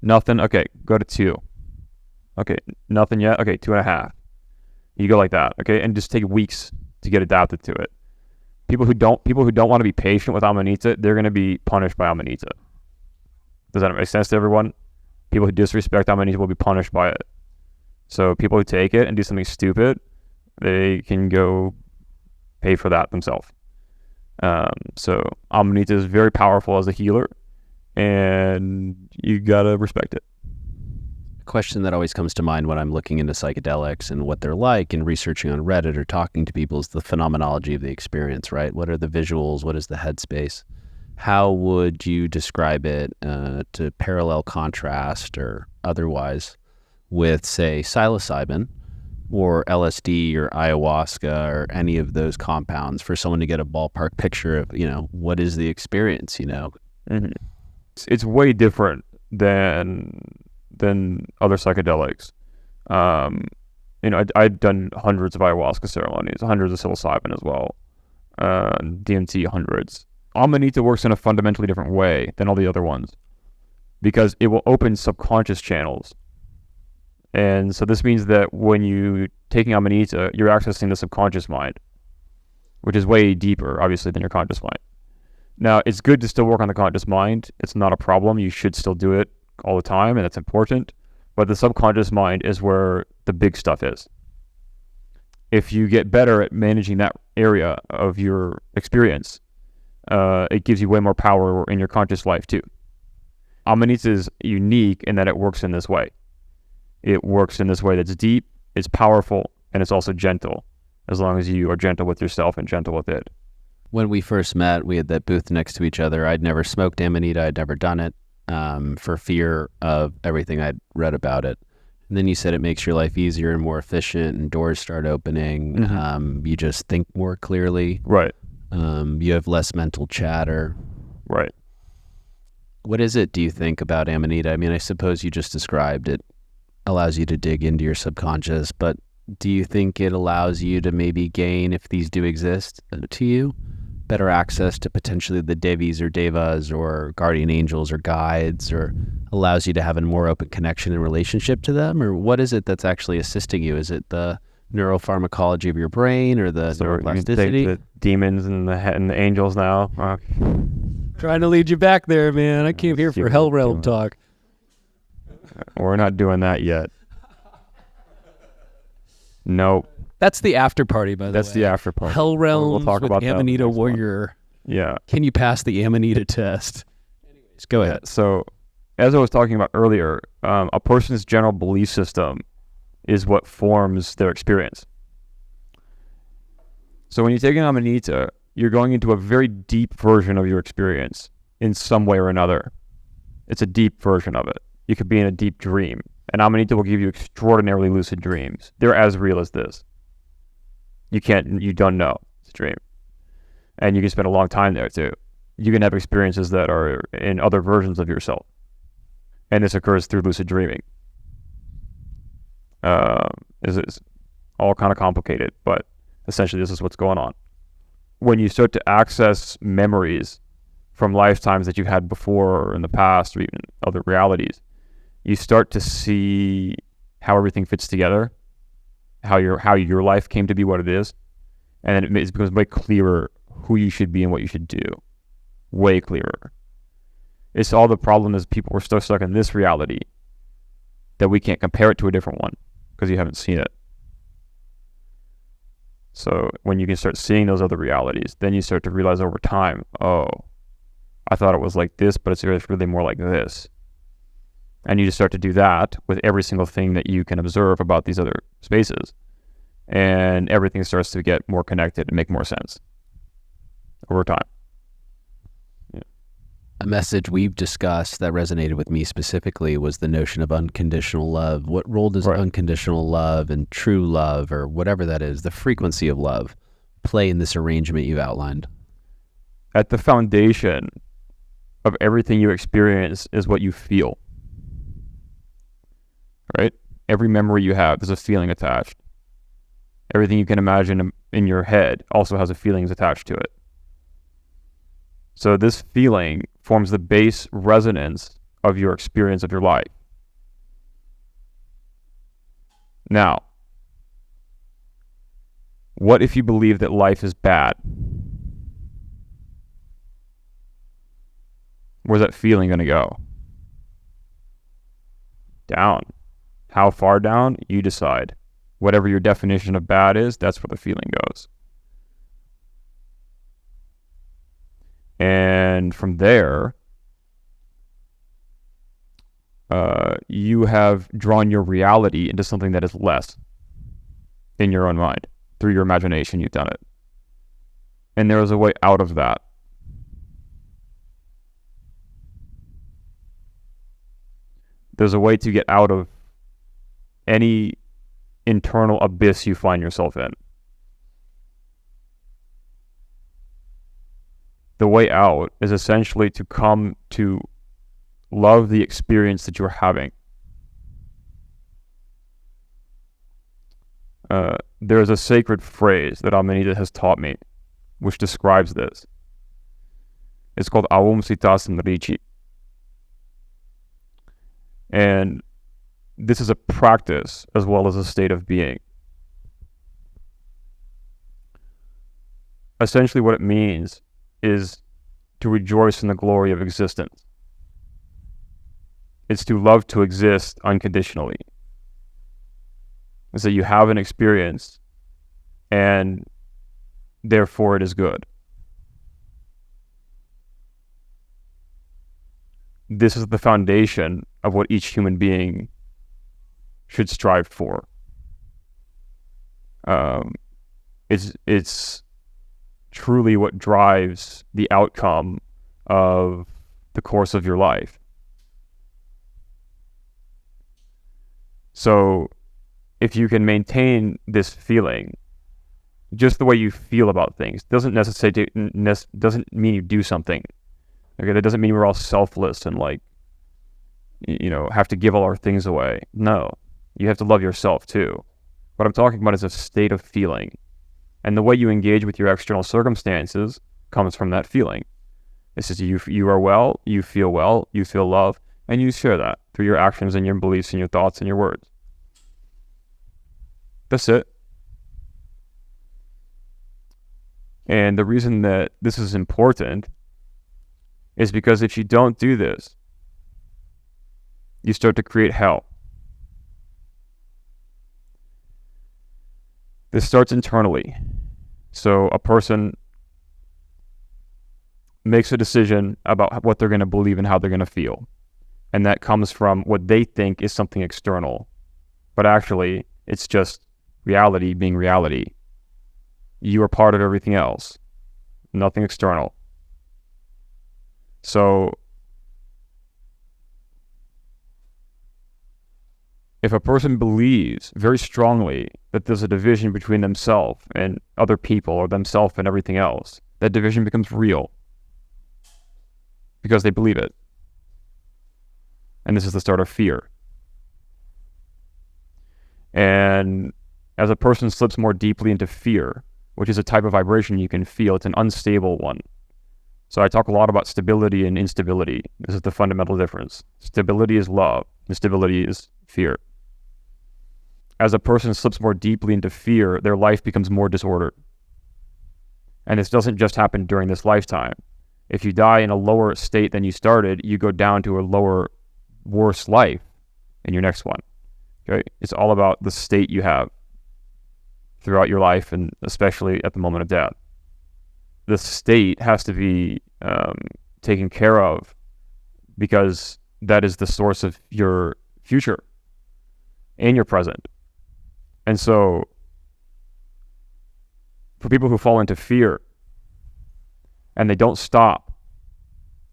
Nothing, okay, go to 2. Okay, nothing yet, okay, 2.5. You go like that, okay, and just take weeks to get adapted to it. People who don't want to be patient with Amanita, they're going to be punished by Amanita. Does that make sense to everyone? People who disrespect Amanita will be punished by it. So people who take it and do something stupid, they can go pay for that themselves. So Amanita is very powerful as a healer, and you gotta respect it. A question that always comes to mind when I'm looking into psychedelics and what they're like and researching on Reddit or talking to people is the phenomenology of the experience, right? What are the visuals? What is the headspace? How would you describe it to parallel contrast or otherwise with, say, psilocybin or LSD or ayahuasca or any of those compounds for someone to get a ballpark picture of, what is the experience, Mm-hmm. It's way different than other psychedelics. I've done hundreds of ayahuasca ceremonies, hundreds of psilocybin as well, DMT hundreds. Amanita works in a fundamentally different way than all the other ones because it will open subconscious channels. And so this means that when you're taking Amanita, you're accessing the subconscious mind, which is way deeper, obviously, than your conscious mind. Now, it's good to still work on the conscious mind. It's not a problem. You should still do it all the time, and that's important. But the subconscious mind is where the big stuff is. If you get better at managing that area of your experience, it gives you way more power in your conscious life, too. Amanita is unique in that it works in this way. It works in this way that's deep, it's powerful, and it's also gentle, as long as you are gentle with yourself and gentle with it. When we first met, we had that booth next to each other. I'd never smoked Amanita. I'd never done it for fear of everything I'd read about it. And then you said it makes your life easier and more efficient and doors start opening. Mm-hmm. You just think more clearly. Right. You have less mental chatter. Right. What is it, do you think, about Amanita? I mean, I suppose you just described it allows you to dig into your subconscious, but do you think it allows you to maybe gain, if these do exist to you, better access to potentially the Devis or Devas or guardian angels or guides, or allows you to have a more open connection and relationship to them? Or what is it that's actually assisting you? Is it the neuropharmacology of your brain or the neuroplasticity? The demons and the angels now. Trying to lead you back there, man. I came here for Hell Realm talk. We're not doing that yet. Nope. That's the after party, by the way. That's the after party. Hell Realms we'll talk with about Amanita Warrior. Yeah. Can you pass the Amanita test? Anyways, go ahead. So, as I was talking about earlier, a person's general belief system is what forms their experience. So when you take an Amanita, you're going into a very deep version of your experience in some way or another. It's a deep version of it. You could be in a deep dream. And Amanita will give you extraordinarily lucid dreams. They're as real as this. You don't know. It's a dream. And you can spend a long time there too. You can have experiences that are in other versions of yourself. And this occurs through lucid dreaming. It's all kind of complicated, but essentially this is what's going on. When you start to access memories from lifetimes that you've had before or in the past or even other realities, you start to see how everything fits together, how your life came to be what it is, and then it becomes way clearer who you should be and what you should do. Way clearer. It's all the problem is people were so stuck in this reality that we can't compare it to a different one because you haven't seen it. So when you can start seeing those other realities, then you start to realize over time, oh, I thought it was like this, but it's really more like this. And you just start to do that with every single thing that you can observe about these other spaces. And everything starts to get more connected and make more sense over time. Yeah. A message we've discussed that resonated with me specifically was the notion of unconditional love. What role does unconditional love and true love, or whatever that is, the frequency of love, play in this arrangement you've outlined? At the foundation of everything you experience is what you feel. Right? Every memory you have, there's a feeling attached. Everything you can imagine in your head also has a feelings attached to it. So this feeling forms the base resonance of your experience of your life. Now, what if you believe that life is bad? Where's that feeling going to go? Down. How far down? You decide. Whatever your definition of bad is, that's where the feeling goes. And from there, you have drawn your reality into something that is less in your own mind. Through your imagination, you've done it. And there is a way out of that. There's a way to get out of any internal abyss you find yourself in. The way out is essentially to come to love the experience that you're having. There's a sacred phrase that Amanita has taught me, which describes this. It's called Aum Sitas Nrichi. And this is a practice as well as a state of being. Essentially what it means is to rejoice in the glory of existence. It's to love to exist unconditionally. It's that you have an experience and therefore it is good. This is the foundation of what each human being should strive for. It's truly what drives the outcome of the course of your life. So if you can maintain this feeling, just the way you feel about things, doesn't mean you do something. Okay, that doesn't mean we're all selfless and have to give all our things away. No, you have to love yourself too. What I'm talking about is a state of feeling. And the way you engage with your external circumstances comes from that feeling. It's just you are well, you feel love, and you share that through your actions and your beliefs and your thoughts and your words. That's it. And the reason that this is important is because if you don't do this, you start to create hell. This starts internally. So a person makes a decision about what they're going to believe and how they're going to feel. And that comes from what they think is something external. But actually, it's just reality being reality. You are part of everything else. Nothing external. So if a person believes very strongly that there's a division between themselves and other people or themselves and everything else, that division becomes real because they believe it. And this is the start of fear. And as a person slips more deeply into fear, which is a type of vibration you can feel, it's an unstable one. So I talk a lot about stability and instability. This is the fundamental difference. Stability is love, instability is fear. As a person slips more deeply into fear, their life becomes more disordered. And this doesn't just happen during this lifetime. If you die in a lower state than you started, you go down to a lower, worse life in your next one. Okay? It's all about the state you have throughout your life, and especially at the moment of death. The state has to be taken care of, because that is the source of your future and your present. And so for people who fall into fear and they don't stop,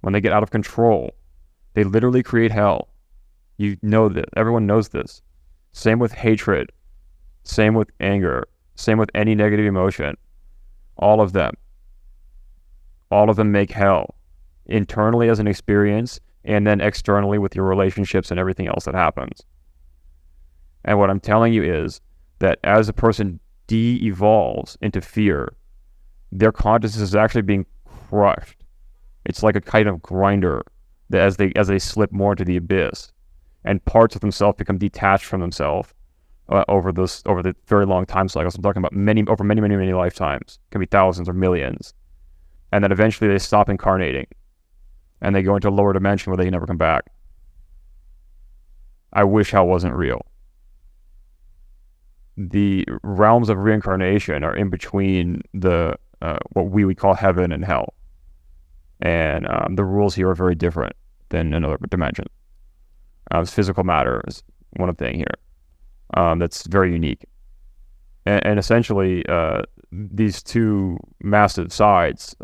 when they get out of control, they literally create hell. You know that. Everyone knows this. Same with hatred. Same with anger. Same with any negative emotion. All of them make hell, internally as an experience, and then externally with your relationships and everything else that happens. And what I'm telling you is that as a person de-evolves into fear, their consciousness is actually being crushed. It's like a kind of grinder that as they slip more into the abyss, and parts of themselves become detached from themselves over the very long time cycles. I'm talking about many lifetimes. It can be thousands or millions. And then eventually they stop incarnating and they go into a lower dimension where they can never come back. I wish hell wasn't real. The realms of reincarnation are in between the what we would call heaven and hell. And the rules here are very different than in other dimensions. Physical matter is one of the things here that's very unique. And essentially, these two massive sides,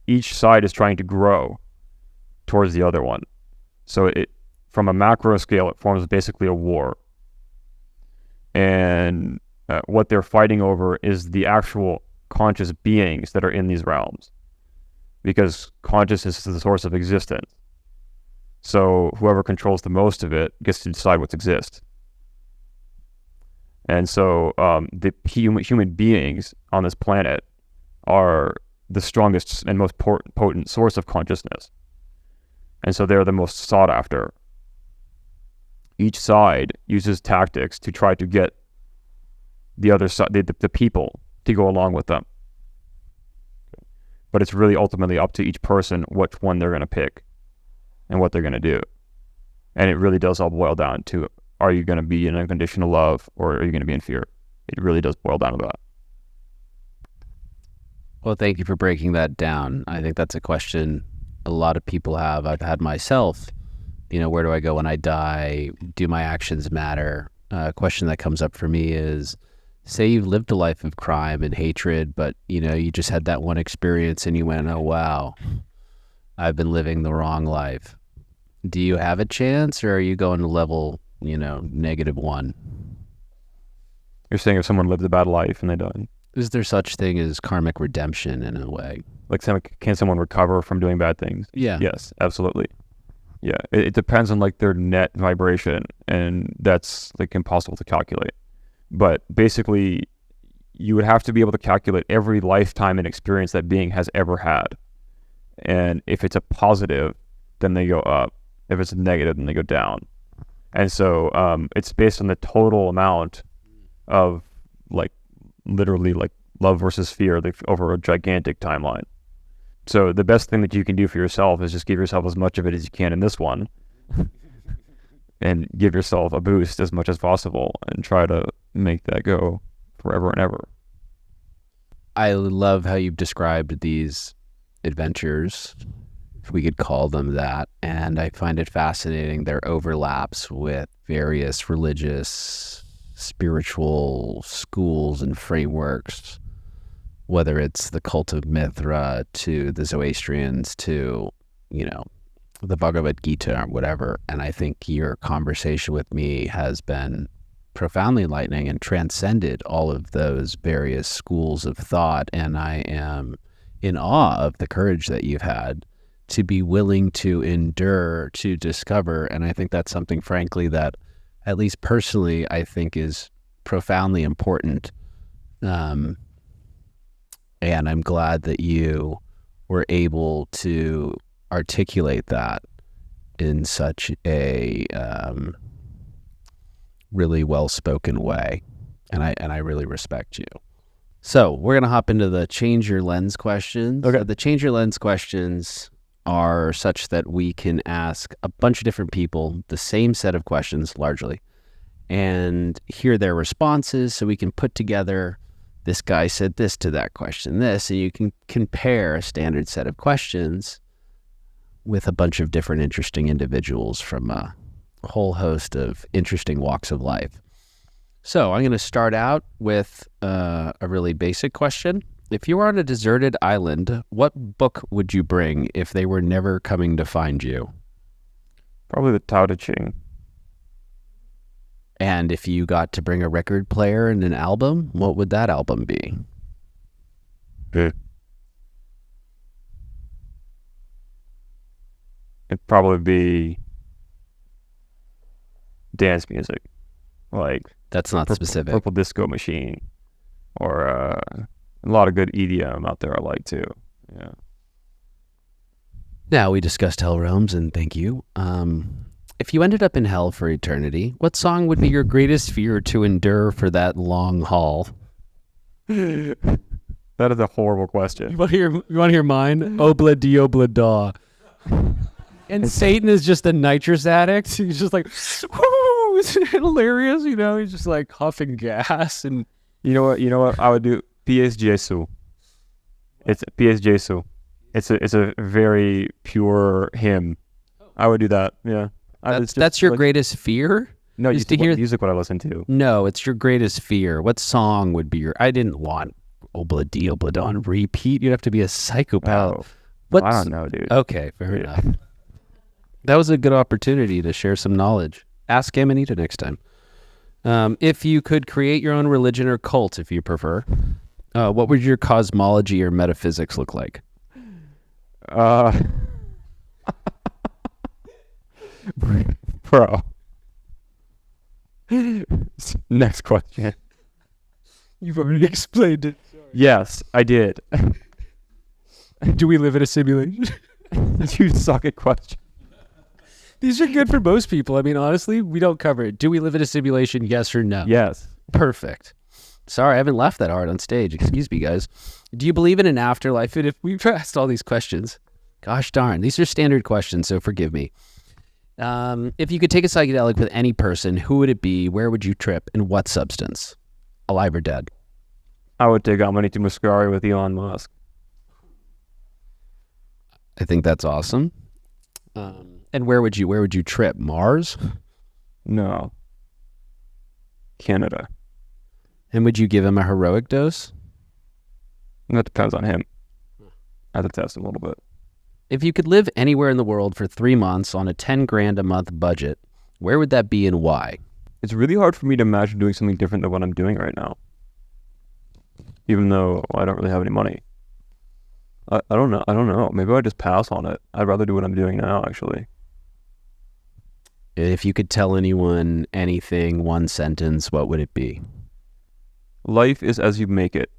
each side is trying to grow towards the other one. So from a macro scale, it forms basically a war. And what they're fighting over is the actual conscious beings that are in these realms, because consciousness is the source of existence. So whoever controls the most of it gets to decide what exists. And so the human beings on this planet are the strongest and most potent source of consciousness. And so they're the most sought after. Each side uses tactics to try to get the other side, the people, to go along with them. But it's really ultimately up to each person which one they're going to pick and what they're going to do. And it really does all boil down to, are you going to be in unconditional love, or are you going to be in fear? It really does boil down to that. Well, thank you for breaking that down. I think that's a question a lot of people have. I've had myself. Where do I go when I die? Do my actions matter? A question that comes up for me is, say you've lived a life of crime and hatred, but you just had that one experience and you went, oh wow, I've been living the wrong life. Do you have a chance, or are you going to level, -1? You're saying if someone lived a bad life and they died? Is there such thing as karmic redemption in a way? Like, can someone recover from doing bad things? Yeah. Yes, absolutely. Yeah, it depends on their net vibration, and that's impossible to calculate. But basically, you would have to be able to calculate every lifetime and experience that being has ever had. And if it's a positive, then they go up. If it's a negative, then they go down. And so it's based on the total amount of literally love versus fear over a gigantic timeline. So the best thing that you can do for yourself is just give yourself as much of it as you can in this one and give yourself a boost as much as possible and try to make that go forever and ever. I love how you've described these adventures, if we could call them that, and I find it fascinating their overlaps with various religious, spiritual schools and frameworks, whether it's the cult of Mithra to the Zoroastrians to, the Bhagavad Gita or whatever. And I think your conversation with me has been profoundly enlightening and transcended all of those various schools of thought. And I am in awe of the courage that you've had to be willing to endure, to discover. And I think that's something, frankly, that at least personally, I think is profoundly important. And I'm glad that you were able to articulate that in such a really well-spoken way. And I really respect you. So we're going to hop into the change your lens questions. Okay. The change your lens questions are such that we can ask a bunch of different people the same set of questions, largely, and hear their responses so we can put together, this guy said this to that question, this, and you can compare a standard set of questions with a bunch of different interesting individuals from a whole host of interesting walks of life. So I'm going to start out with a really basic question. If you were on a deserted island, what book would you bring if they were never coming to find you? Probably the Tao Te Ching. And if you got to bring a record player and an album, what would that album be? It'd probably be dance music, like That's not specific. Purple Disco Machine, or a lot of good EDM out there I like too. Yeah. Now we discussed hell realms, and thank you. If you ended up in hell for eternity, what song would be your greatest fear to endure for that long haul? That is a horrible question. You want to hear mine? Obla di obla da. And Satan is just a nitrous addict. He's just like, woo, it's hilarious, you know. He's just like huffing gas and. You know what? I would do Pajes Jesu. It's Pajes Jesu. It's a very pure hymn. I would do that. Yeah. That's your greatest fear? No, Just to hear music. What I listen to. No, it's your greatest fear. What song would be your? I didn't want Obla di obla da on repeat. You'd have to be a psychopath. Oh, I don't know, dude. Okay, fair enough. That was a good opportunity to share some knowledge. Ask Amanita next time. If you could create your own religion or cult, if you prefer, what would your cosmology or metaphysics look like? Bro. Next question. You've already explained it. Yes, I did. Do we live in a simulation? You suck at questions. These are good for most people. I mean, honestly, we don't cover it. Do we live in a simulation? Yes or no? Yes. Perfect. Sorry, I haven't laughed that hard on stage. Excuse me, guys. Do you believe in an afterlife? And if we've asked all these questions, gosh darn, these are standard questions, so forgive me. If you could take a psychedelic with any person, who would it be? Where would you trip? And what substance? Alive or dead? I would take Amanita Muscaria with Elon Musk. I think that's awesome. And where would you trip? Mars? No. Canada. And would you give him a heroic dose? That depends on him. I have to test him a little bit. If you could live anywhere in the world for 3 months on a 10 grand a month budget, where would that be and why? It's really hard for me to imagine doing something different than what I'm doing right now. Even though I don't really have any money. I don't know. Maybe I just pass on it. I'd rather do what I'm doing now, actually. If you could tell anyone anything, one sentence, what would it be? Life is as you make it.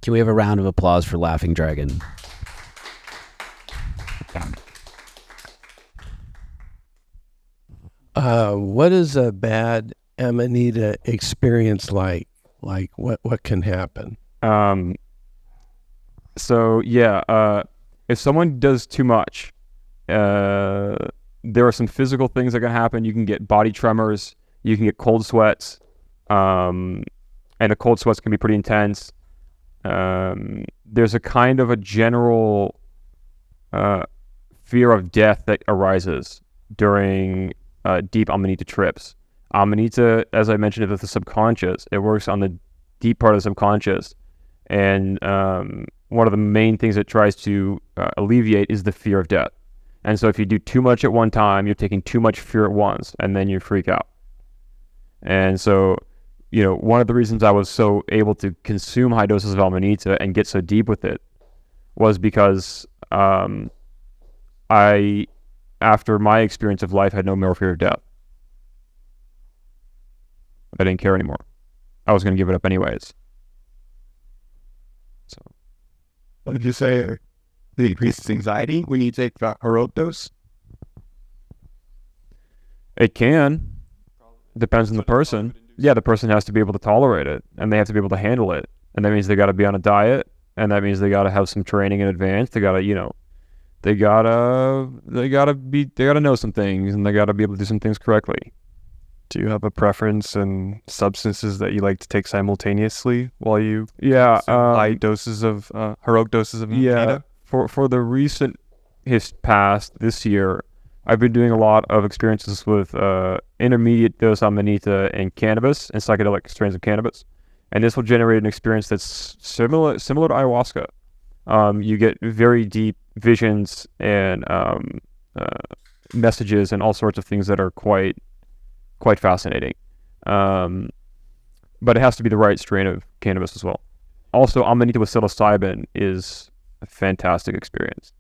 Can we have a round of applause for Laughing Dragon? What is a bad Amanita experience like? Like what can happen? If someone does too much, there are some physical things that can happen. You can get body tremors. You can get cold sweats. And a cold sweats can be pretty intense. There's a kind of a general fear of death that arises during deep Amanita trips. Amanita, as I mentioned, is the subconscious. It works on the deep part of the subconscious. And one of the main things it tries to alleviate is the fear of death. And so if you do too much at one time, you're taking too much fear at once, and then you freak out. And so, one of the reasons I was so able to consume high doses of Amanita and get so deep with it was because I after my experience of life, had no more fear of death. I didn't care anymore. I was going to give it up anyways. So, What did you say? The increases anxiety when you take heroic dose? it can. Depends on the person. Yeah, the person has to be able to tolerate it, and they have to be able to handle it. And that means they got to be on a diet, and that means they got to have some training in advance. They got to, they gotta know some things, and they got to be able to do some things correctly. Do you have a preference in substances that you like to take simultaneously while you Yeah, consume high doses of heroic doses of Amanita? For the recent past this year, I've been doing a lot of experiences with intermediate dose Amanita and cannabis and psychedelic strains of cannabis, and this will generate an experience that's similar to ayahuasca. You get very deep visions and messages and all sorts of things that are quite fascinating. But it has to be the right strain of cannabis as well. Also, Amanita with psilocybin is a fantastic experience.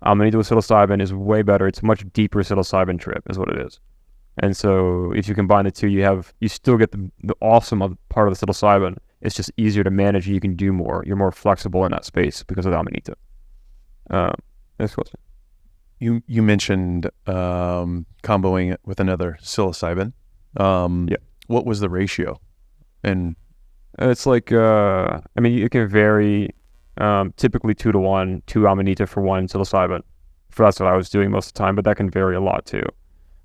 Amanita with psilocybin is way better. It's a much deeper psilocybin trip is what it is. And so if you combine the two, you still get the awesome part of the psilocybin. It's just easier to manage. You can do more. You're more flexible in that space because of the Amanita. Next question. You mentioned comboing it with another psilocybin. Yeah. What was the ratio? And It's like, it can vary, typically 2-to-1, 2 Amanita for 1 psilocybin. That's what I was doing most of the time, but that can vary a lot too.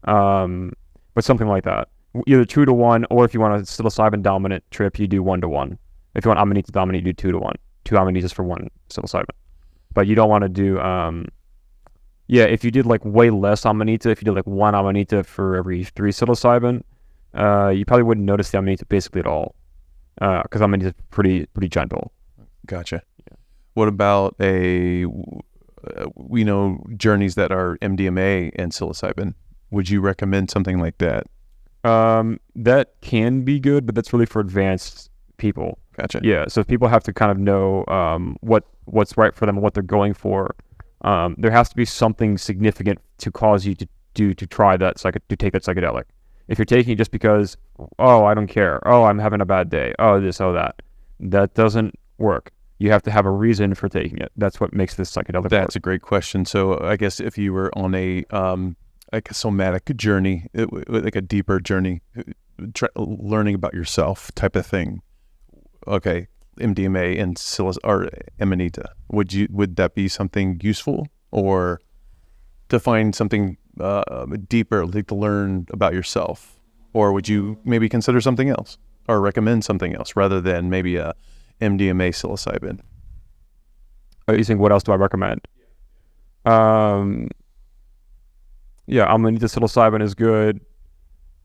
But something like that. Either 2-to-1, or if you want a psilocybin dominant trip, you do 1-to-1. If you want Amanita dominant, you do 2-to-1. 2 Amanitas for 1 psilocybin. But you don't want to do, if you did like way less Amanita, if you did like 1 Amanita for every 3 psilocybin, you probably wouldn't notice the Amanita basically at all. Because Amanita is pretty gentle. gotcha. Yeah. What about journeys that are MDMA and psilocybin? Would you recommend something like that? That can be good, but that's really for advanced people. Gotcha. Yeah, so people have to kind of know what's right for them and what they're going for. There has to be something significant to cause you to try that to take that psychedelic. If you're taking it just because, I don't care, I'm having a bad day, this, that doesn't work. You have to have a reason for taking it. That's what makes this psychedelic That's work. a great question. So I guess if you were on a somatic journey, like a deeper journey, learning about yourself type of thing. Okay, MDMA and or Amanita. Would that be something useful, or to find something deeper, like to learn about yourself, or would you maybe consider something else or recommend something else rather than maybe a MDMA psilocybin? Are you saying what else do I recommend? Amanita psilocybin is good.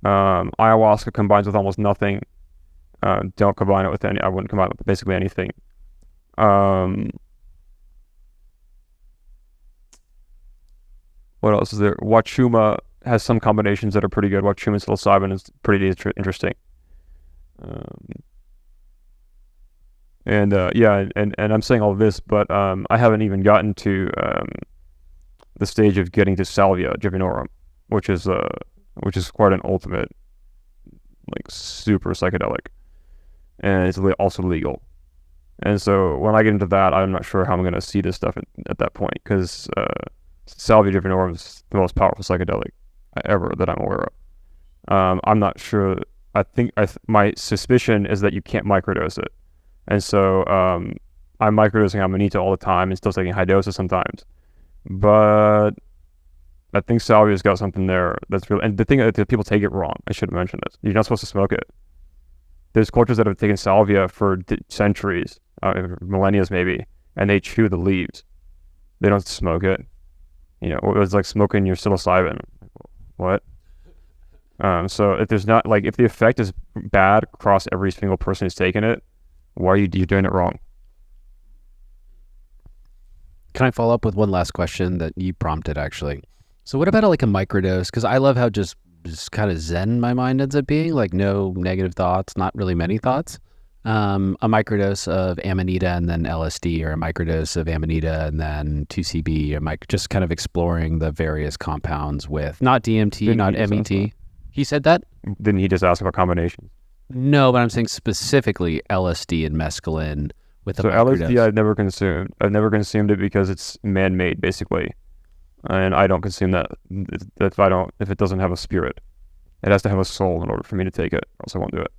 Ayahuasca combines with almost nothing. Don't combine it with I wouldn't combine it with basically anything. What else is there? Wachuma has some combinations that are pretty good. Wachuma psilocybin is pretty interesting. And I'm saying all of this, but I haven't even gotten to the stage of getting to salvia divinorum, which is quite an ultimate, like super psychedelic, and it's also legal. And so when I get into that, I'm not sure how I'm going to see this stuff at that point, because salvia divinorum is the most powerful psychedelic ever that I'm aware of. I'm not sure. I think my suspicion is that you can't microdose it, and so I'm microdosing Amanita all the time and still taking high doses sometimes. But I think salvia's got something there that's real. And the thing that people take it wrong. I should have mentioned this. You're not supposed to smoke it. There's cultures that have taken salvia for centuries, millennia maybe, and they chew the leaves. They don't smoke it. It was like smoking your psilocybin. What? So if there's not, like, if the effect is bad across every single person who's taken it, why are you doing it wrong? Can I follow up with one last question that you prompted, actually? So what about like a microdose? Because I love how just kind of zen my mind ends up being, like no negative thoughts, not really many thoughts. a microdose of Amanita and then LSD, or a microdose of Amanita and then 2CB, just kind of exploring the various compounds with not DMT, not MET. He said that? Didn't he just ask about combinations? No, but I'm saying specifically LSD and mescaline with a So microdose. LSD I've never consumed. I've never consumed it because it's man-made, basically. And I don't consume that if it doesn't have a spirit. It has to have a soul in order for me to take it, or else I won't do it.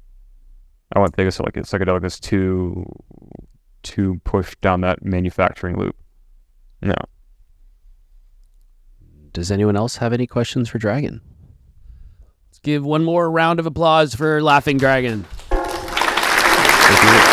I won't take a psychedelic that's too pushed down that manufacturing loop. No. Does anyone else have any questions for Dragon? Let's give one more round of applause for Laughing Dragon. Thank you.